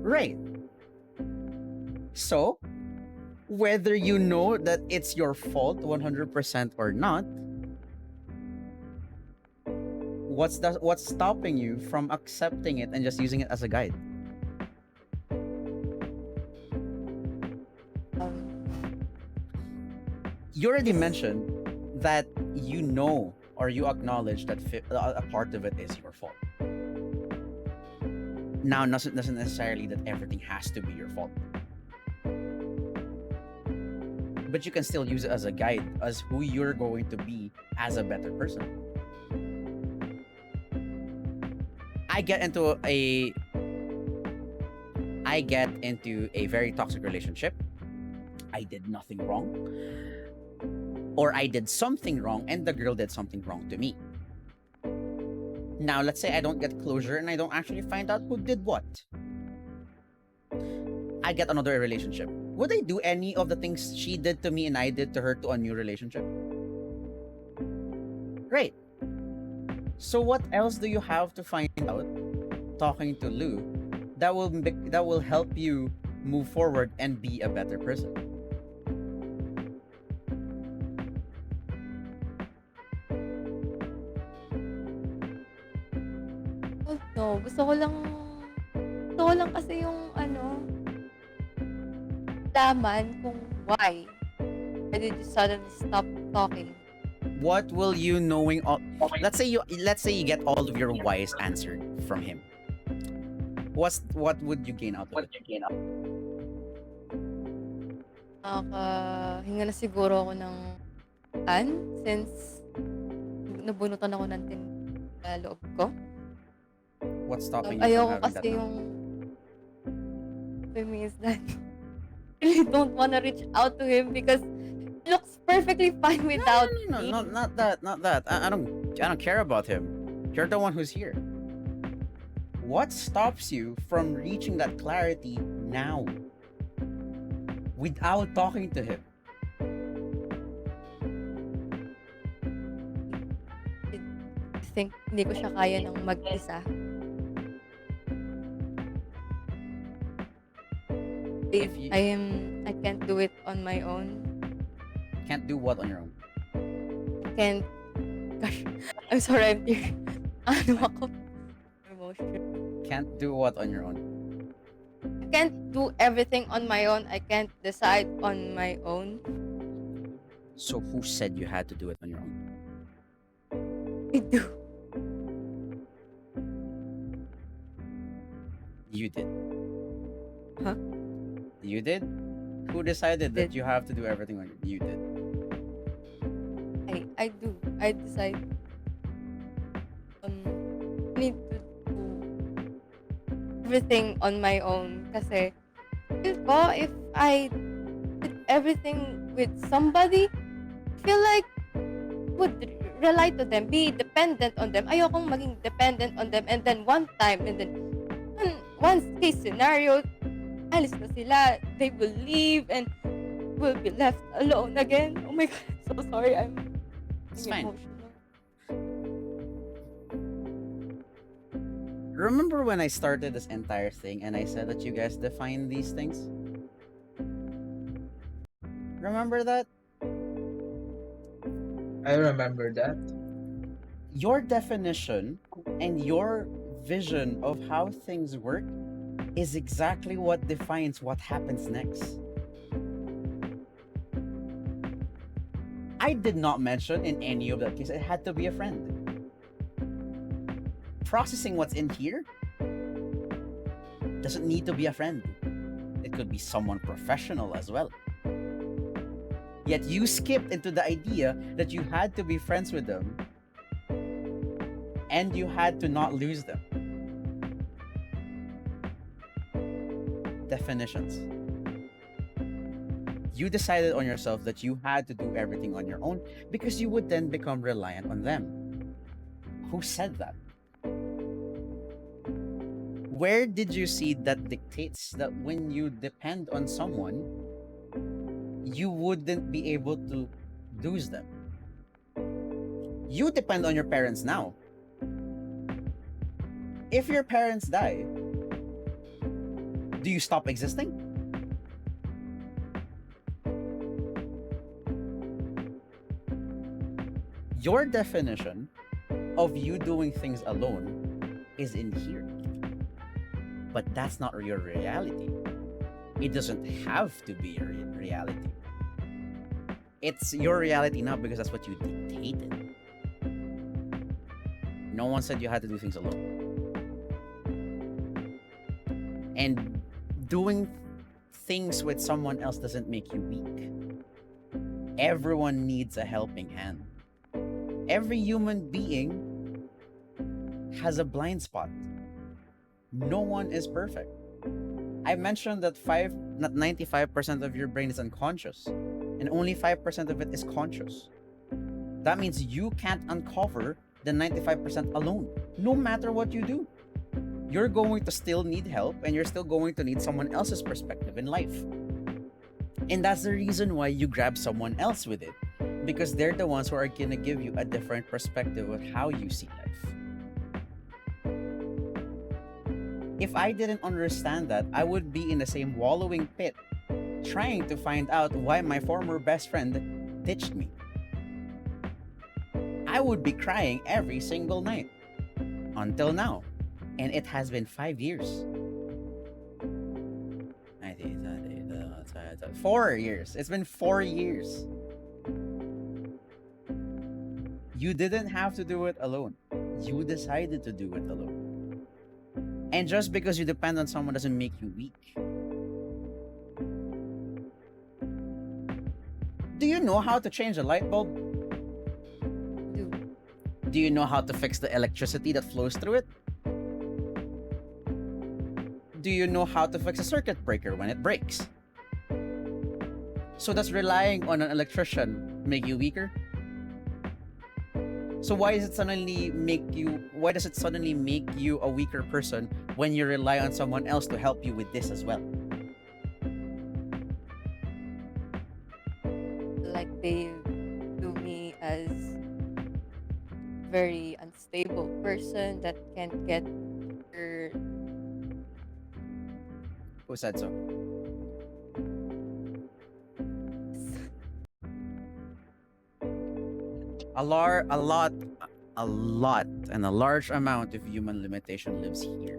Right. So, whether you know that it's your fault 100% or not, what's stopping you from accepting it and just using it as a guide? Um, You already Yes. mentioned that you know or you acknowledge that a part of it is your fault. Now, doesn't necessarily that everything has to be your fault, but you can still use it as a guide as who you're going to be as a better person. I get into a very toxic relationship. I did nothing wrong, or I did something wrong and the girl did something wrong to me. Now, let's say I don't get closure and I don't actually find out who did what. I get another relationship. Would I do any of the things she did to me and I did to her to a new relationship? Great. So what else do you have to find out talking to Lou that will help you move forward and be a better person? oh no, gusto ko lang kasi yung laman kung why. Why did you suddenly stop talking? What will you knowing all, let's say you get all of your whys answered from him. What would you gain out of it? Nakakahinga na siguro ako ng since nabunutan ako ng loob ko. What's stopping you from Ayoko having that kasi now? yung for me is that I really don't wanna reach out to him because he looks perfectly fine without No, me. not that. I don't care about him. You're the one who's here. What stops you from reaching that clarity now without talking to him? I think hindi ko siya kaya ng mag-isa. If you I can't do it on my own. can't do what on your own? I can't, gosh, I'm sorry, I'm tearing. Ako? Emotion. Can't do what on your own? I can't do everything on my own. I can't decide on my own. So who said you had to do it on your own? I do. You did. Huh? You did? Who decided that Did. you have to do everything on your own? You did. I do. I decide. I need to do everything on my own. Kasi, feel ko, if I did everything with somebody, I feel like would rely to them, be dependent on them. Ayokong maging dependent on them. And then one one case scenario, alis na sila, they will leave and will be left alone again. Oh my God, I'm so sorry. I'm It's fine. emotional. Remember when I started this entire thing and I said that you guys define these things? Remember that? I remember that. Your definition and your vision of how things work is exactly what defines what happens next. I did not mention in any of that case it had to be a friend. Processing what's in here doesn't need to be a friend. It could be someone professional as well. Yet you skipped into the idea that you had to be friends with them and you had to not lose them. Definitions. You decided on yourself that you had to do everything on your own because you would then become reliant on them. Who said that? Where did you see that dictates that when you depend on someone, you wouldn't be able to lose them? You depend on your parents now. If your parents die, do you stop existing? Your definition of you doing things alone is in here. But that's not your reality. It doesn't have to be your reality. It's your reality now because that's what you dictated. No one said you had to do things alone. And doing things with someone else doesn't make you weak. Everyone needs a helping hand. Every human being has a blind spot. No one is perfect. I mentioned that 95% of your brain is unconscious, and only 5% of it is conscious. That means you can't uncover the 95% alone, no matter what you do. You're going to still need help, and you're still going to need someone else's perspective in life. And that's the reason why you grab someone else with it, because they're the ones who are going to give you a different perspective of how you see life. If I didn't understand that, I would be in the same wallowing pit, trying to find out why my former best friend ditched me. I would be crying every single night. Until now. And it has been 5 years. 4 years. It's been 4 years. You didn't have to do it alone. You decided to do it alone. And just because you depend on someone doesn't make you weak. Do you know how to change a light bulb? Do you know how to fix the electricity that flows through it? Do you know how to fix a circuit breaker when it breaks? So does relying on an electrician make you weaker? So why does it suddenly make you a weaker person when you rely on someone else to help you with this as well? Like they do me as very unstable person that can't get her. Who said so? A large amount of human limitation lives here.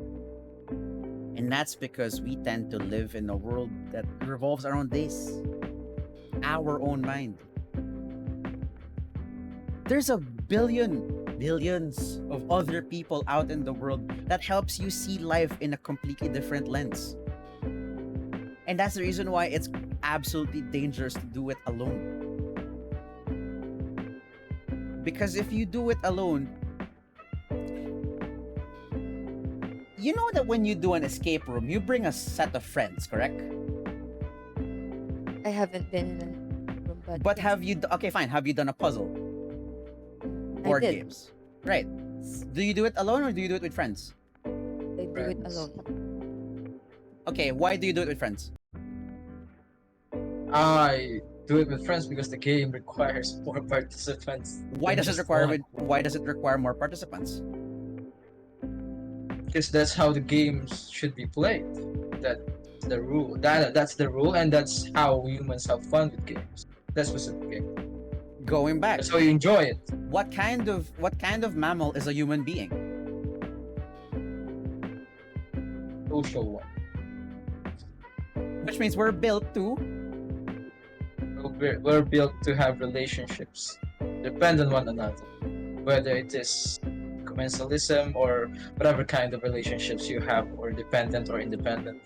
And that's because we tend to live in a world that revolves around this. Our own mind. There's a billions of other people out in the world that helps you see life in a completely different lens. And that's the reason why it's absolutely dangerous to do it alone. Because if you do it alone, you know that when you do an escape room, you bring a set of friends, correct? I haven't been in a room, But have you... Okay, fine. Have you done a puzzle? Board did. games. Right. Do you do it alone or do you do it with friends? I do it alone. Okay, why do you do it with friends? I do it with friends because the game requires more participants. Why than does it just require one. why does it require more participants? Because that's how the games should be played. That's the rule. That's the rule, and that's how humans have fun with games. That specific game. Going back, That's how you enjoy it. what kind of mammal is a human being? Social one. Which means we're built to... We're built to have relationships, depend on one another, whether it is commensalism or whatever kind of relationships you have, or dependent or independent.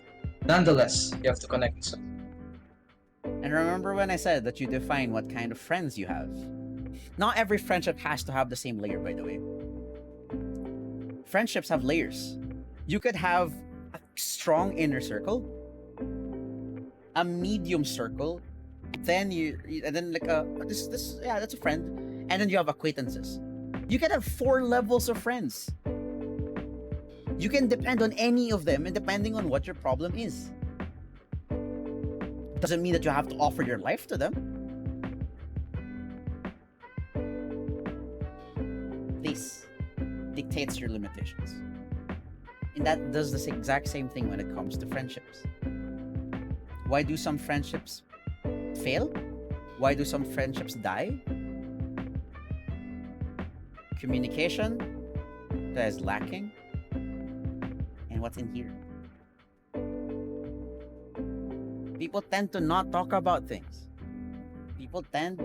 Nonetheless, you have to connect with someone. And remember when I said that you define what kind of friends you have. Not every friendship has to have the same layer, by the way. Friendships have layers. You could have a strong inner circle, a medium circle, then like that's a friend, and then you have acquaintances. You can have 4 levels of friends. You can depend on any of them, and depending on what your problem is. Doesn't mean that you have to offer your life to them. This dictates your limitations. And that does the exact same thing when it comes to friendships. Why do some friendships fail? Why do some friendships die? communication that is lacking, and what's in here. People tend to not talk about things. People tend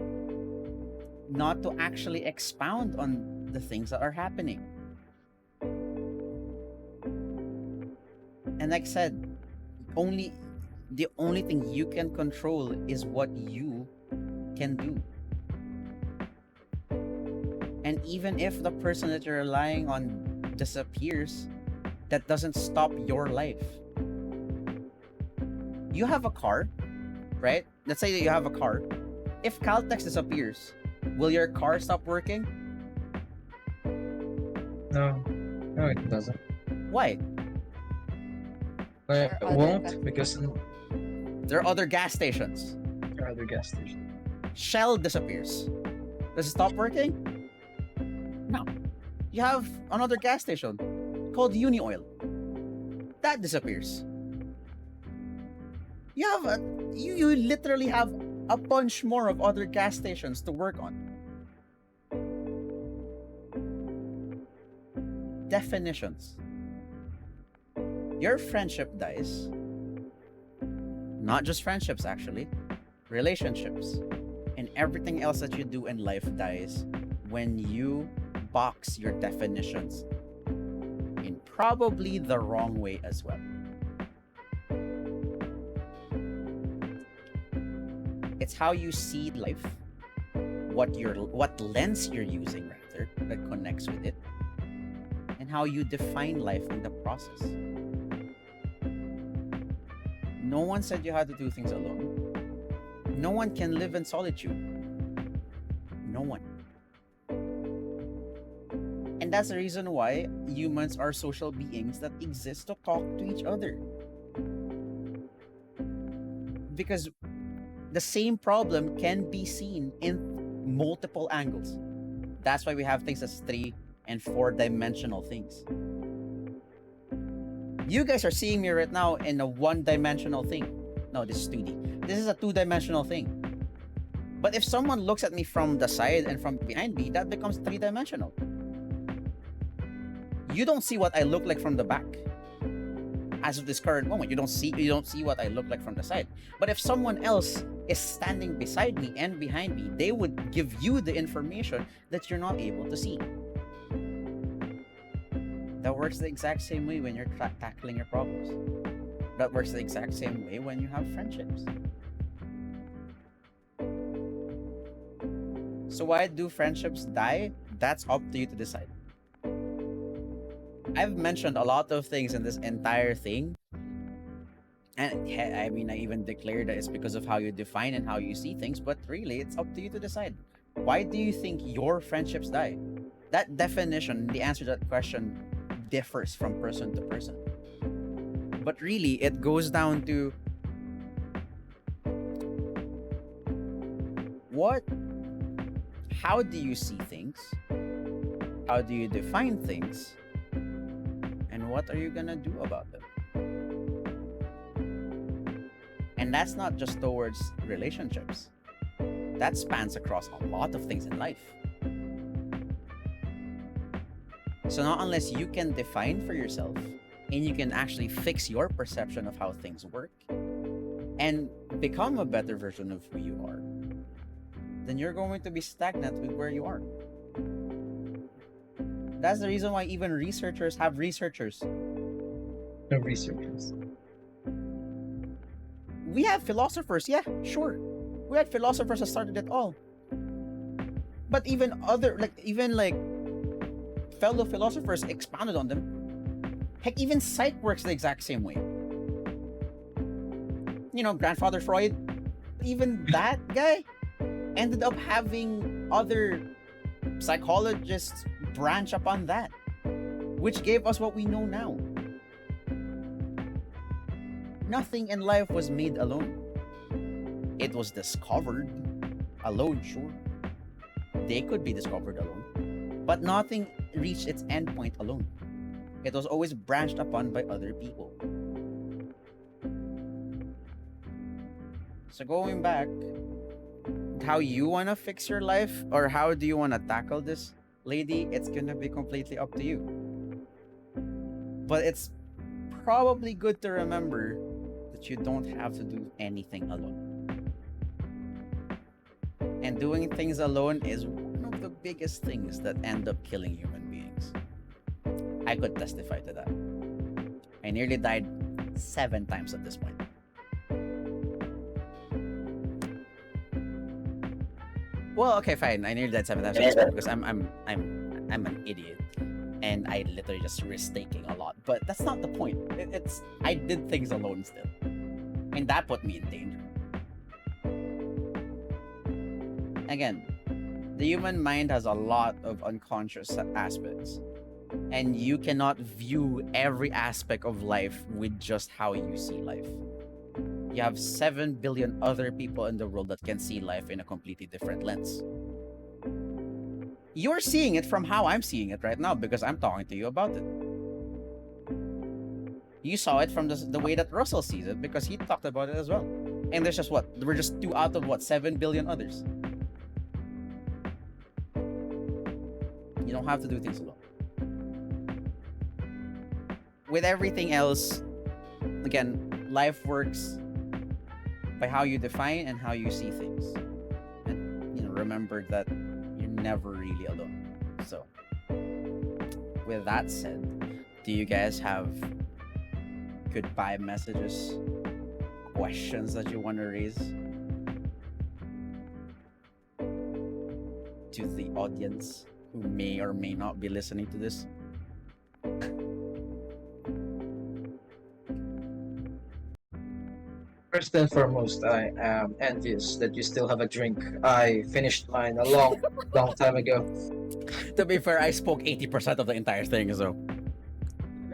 not to actually expound on the things that are happening. And like I said, the only thing you can control is what you can do. And even if the person that you're relying on disappears, that doesn't stop your life. You have a car, right? Let's say that you have a car. If Caltex disappears, will your car stop working? No, no, it doesn't. Why? It Or other won't because There are other gas stations. there are other gas stations. Shell disappears. Does it stop working? No. You have another gas station called Uni Oil. That disappears. You literally have a bunch more of other gas stations to work on. Definitions. Your friendship dies. Not just friendships, actually. Relationships. And everything else that you do in life dies when you box your definitions in probably the wrong way as well. It's how you see life, what lens you're using rather that connects with it, and how you define life in the process. No one said you had to do things alone. No one can live in solitude. No one. And that's the reason why humans are social beings that exist to talk to each other. Because the same problem can be seen in multiple angles. That's why we have things as 3 and 4 dimensional things. You guys are seeing me right now in a 1-dimensional thing. No, this is 2D. This is a 2-dimensional thing. But if someone looks at me from the side and from behind me, that becomes 3-dimensional. You don't see what I look like from the back. As of this current moment, you don't see what I look like from the side. But if someone else is standing beside me and behind me, they would give you the information that you're not able to see. That works the exact same way when you're tackling your problems. That works the exact same way when you have friendships. So why do friendships die? That's up to you to decide. I've mentioned a lot of things in this entire thing. And I mean, I even declared that it's because of how you define and how you see things, but really, it's up to you to decide. Why do you think your friendships die? That definition, the answer to that question differs from person to person. But really, it goes down to how do you see things? How do you define things? And what are you gonna do about them? And that's not just towards relationships. That spans across a lot of things in life. So not unless you can define for yourself and you can actually fix your perception of how things work and become a better version of who you are, then you're going to be stagnant with where you are. That's the reason why even researchers have researchers. No researchers. We have philosophers, yeah, sure. We had philosophers that started it all. But even fellow philosophers expounded on them. Heck, even psych works the exact same way. You know, grandfather Freud, even that guy ended up having other psychologists branch upon that, which gave us what we know now. Nothing in life was made alone. It was discovered alone, sure. They could be discovered alone. But nothing reached its endpoint alone. It was always branched upon by other people. So going back, how you want to fix your life, or how do you want to tackle this? lady, it's gonna be completely up to you. But it's probably good to remember that you don't have to do anything alone. And doing things alone is one of the biggest things that end up killing human beings. I could testify to that. I nearly died 7 times at this point. Well, okay, fine. I nearly died 7 times at this point because I'm an idiot, and I literally just risk taking a lot. But that's not the point. It's I did things alone still, and that put me in danger. Again, the human mind has a lot of unconscious aspects, and you cannot view every aspect of life with just how you see life. You have 7 billion other people in the world that can see life in a completely different lens. You're seeing it from how I'm seeing it right now because I'm talking to you about it. You saw it from the way that Russell sees it because he talked about it as well. And there's just what? We're just 2 out of what? 7 billion others. You don't have to do things alone. With everything else, again, life works by how you define and how you see things. And remember that you're never really alone. So, with that said, do you guys have goodbye messages, questions that you want to raise to the audience who may or may not be listening to this? First and foremost, I am envious that you still have a drink. I finished mine a long, long time ago. To be fair, I spoke 80% of the entire thing, so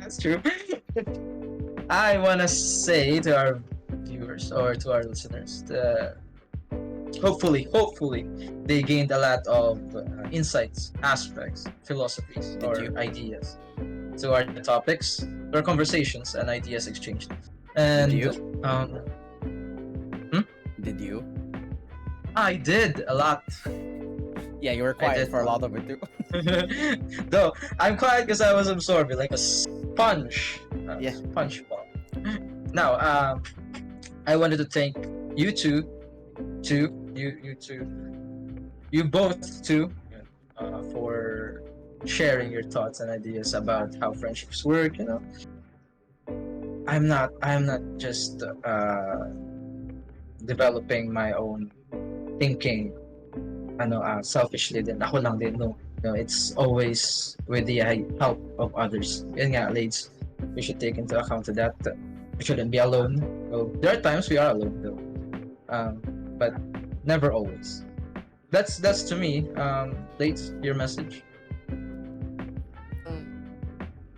That's true. I want to say to our viewers or to our listeners that hopefully they gained a lot of insights, aspects, philosophies, Did or you? ideas to our topics, our conversations, and ideas exchanged. And you? Did you? I did a lot. Yeah, you were I quiet did. for a lot of it too. Though I'm quiet because I was absorbing like a sponge. Yeah. Sponge ball. Now, I wanted to thank you two, you both two, for sharing your thoughts and ideas about how friendships work. I'm not just developing my own thinking selfishly din ako lang din no. It's always with the help of others. Yun nga, ladies, we should take into account to that. We shouldn't be alone. Well, there are times we are alone though, but never always. That's to me. Ladies, your message.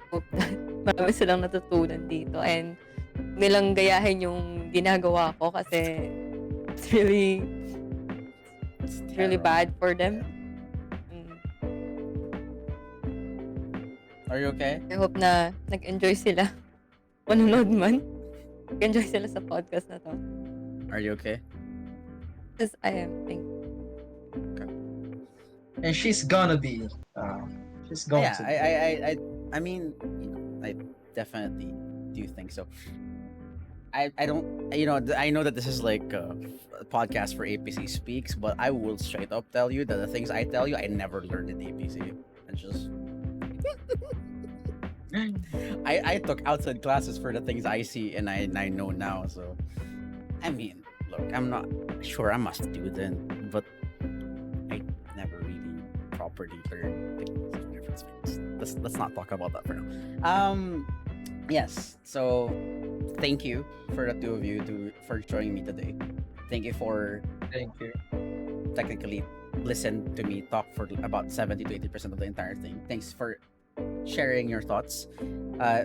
Hope that marami silang natutunan dito and nilang gayahin yung ginagawa ko kasi it's really bad for them. Are you okay? I hope na nag-enjoy sila. Manonood man. Nag-enjoy sila sa podcast na to. Are you okay? Because I am. Thank you. And she's gonna be. She's going Yeah, to. I mean, I definitely do think so. I don't, I know that this is like a podcast for APC Speaks, but I will straight up tell you that the things I tell you, I never learned at APC. And just, I took outside classes for the things I see and I know now. So, I mean, look, I'm not sure I'm a student, but I never really properly learned the different things. Let's not talk about that for now. Yes. So, thank you for the two of you for joining me today. Thank you for Thank you. technically listen to me talk for about 70 to 80% of the entire thing. Thanks for sharing your thoughts.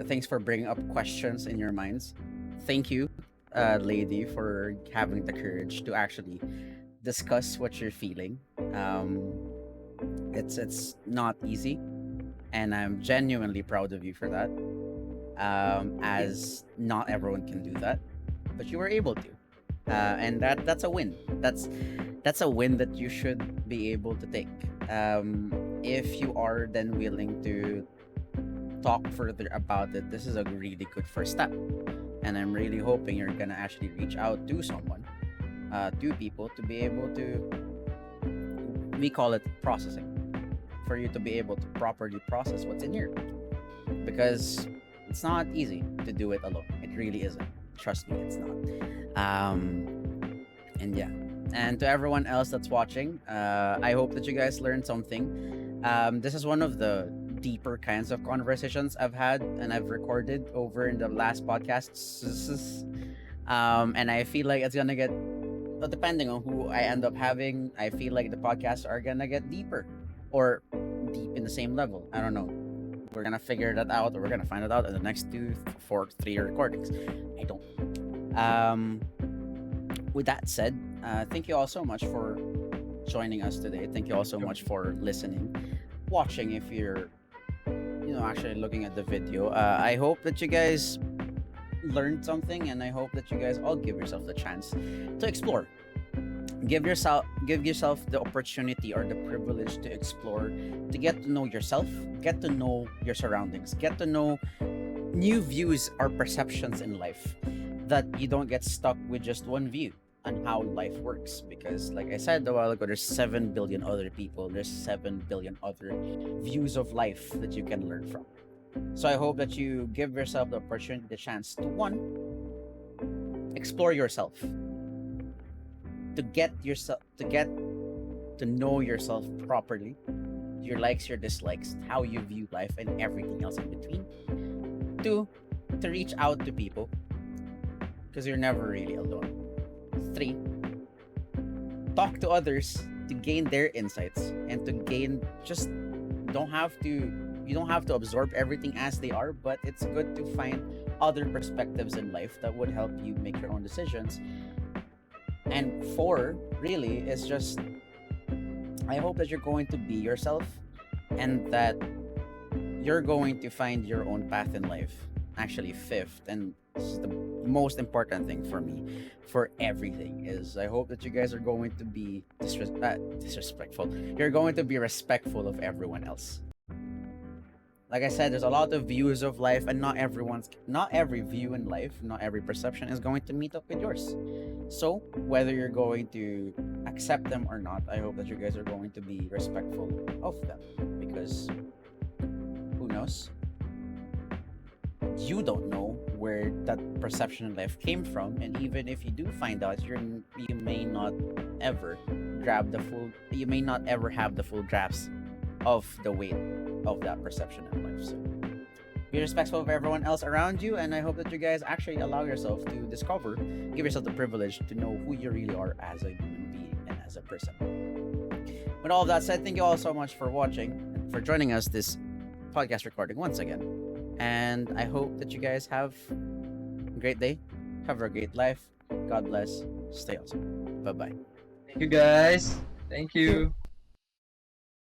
Thanks for bringing up questions in your minds. Thank you, lady, for having the courage to actually discuss what you're feeling. It's not easy, and I'm genuinely proud of you for that. As not everyone can do that, but you were able to, and that's a win. That's a win that you should be able to take. if you are then willing to talk further about it, this is a really good first step. And I'm really hoping you're gonna actually reach out to someone, to people, to be able to, we call it processing, for you to be able to properly process what's in here. Because it's not easy to do it alone. It really isn't. Trust me, it's not. And yeah. And to everyone else that's watching, I hope that you guys learned something. This is one of the deeper kinds of conversations I've had and I've recorded over in the last podcasts. And I feel like it's gonna get, depending on who I end up having, I feel like the podcasts are gonna get deeper or deep in the same level. I don't know. We're gonna figure that out, or we're gonna find it out in the next 3 recordings. I don't. With that said, thank you all so much for joining us today. Thank you all so much for listening, watching if you're, actually looking at the video. I hope that you guys learned something, and I hope that you guys all give yourself the chance to explore. Give yourself the opportunity or the privilege to explore, to get to know yourself, get to know your surroundings, get to know new views or perceptions in life, that you don't get stuck with just one view on how life works. Because like I said a while ago, there's 7 billion other people, there's 7 billion other views of life that you can learn from. So I hope that you give yourself the opportunity, the chance to, one, explore yourself, to get to know yourself properly, your likes, your dislikes, how you view life, and everything else in between. 2, to reach out to people, because you're never really alone. 3, talk to others to gain their insights, and to gain, just you don't have to absorb everything as they are, but it's good to find other perspectives in life that would help you make your own decisions. And 4, really, is just, I hope that you're going to be yourself, and that you're going to find your own path in life. Actually, 5th, and this is the most important thing for me, for everything, is I hope that you guys are going to be disrespectful. You're going to be respectful of everyone else. Like I said, there's a lot of views of life, and not every view in life, not every perception is going to meet up with yours. So whether you're going to accept them or not, I hope that you guys are going to be respectful of them, because who knows? You don't know where that perception in life came from, and even if you do find out, you may not ever have the full grasp of the weight of that perception in life. So be respectful of everyone else around you, and I hope that you guys actually allow yourself to discover, give yourself the privilege to know who you really are as a human being and as a person. With all of that said, thank you all so much for watching and for joining us this podcast recording once again. And I hope that you guys have a great day, have a great life. God bless. Stay awesome. Bye-bye. Thank you guys. Thank you.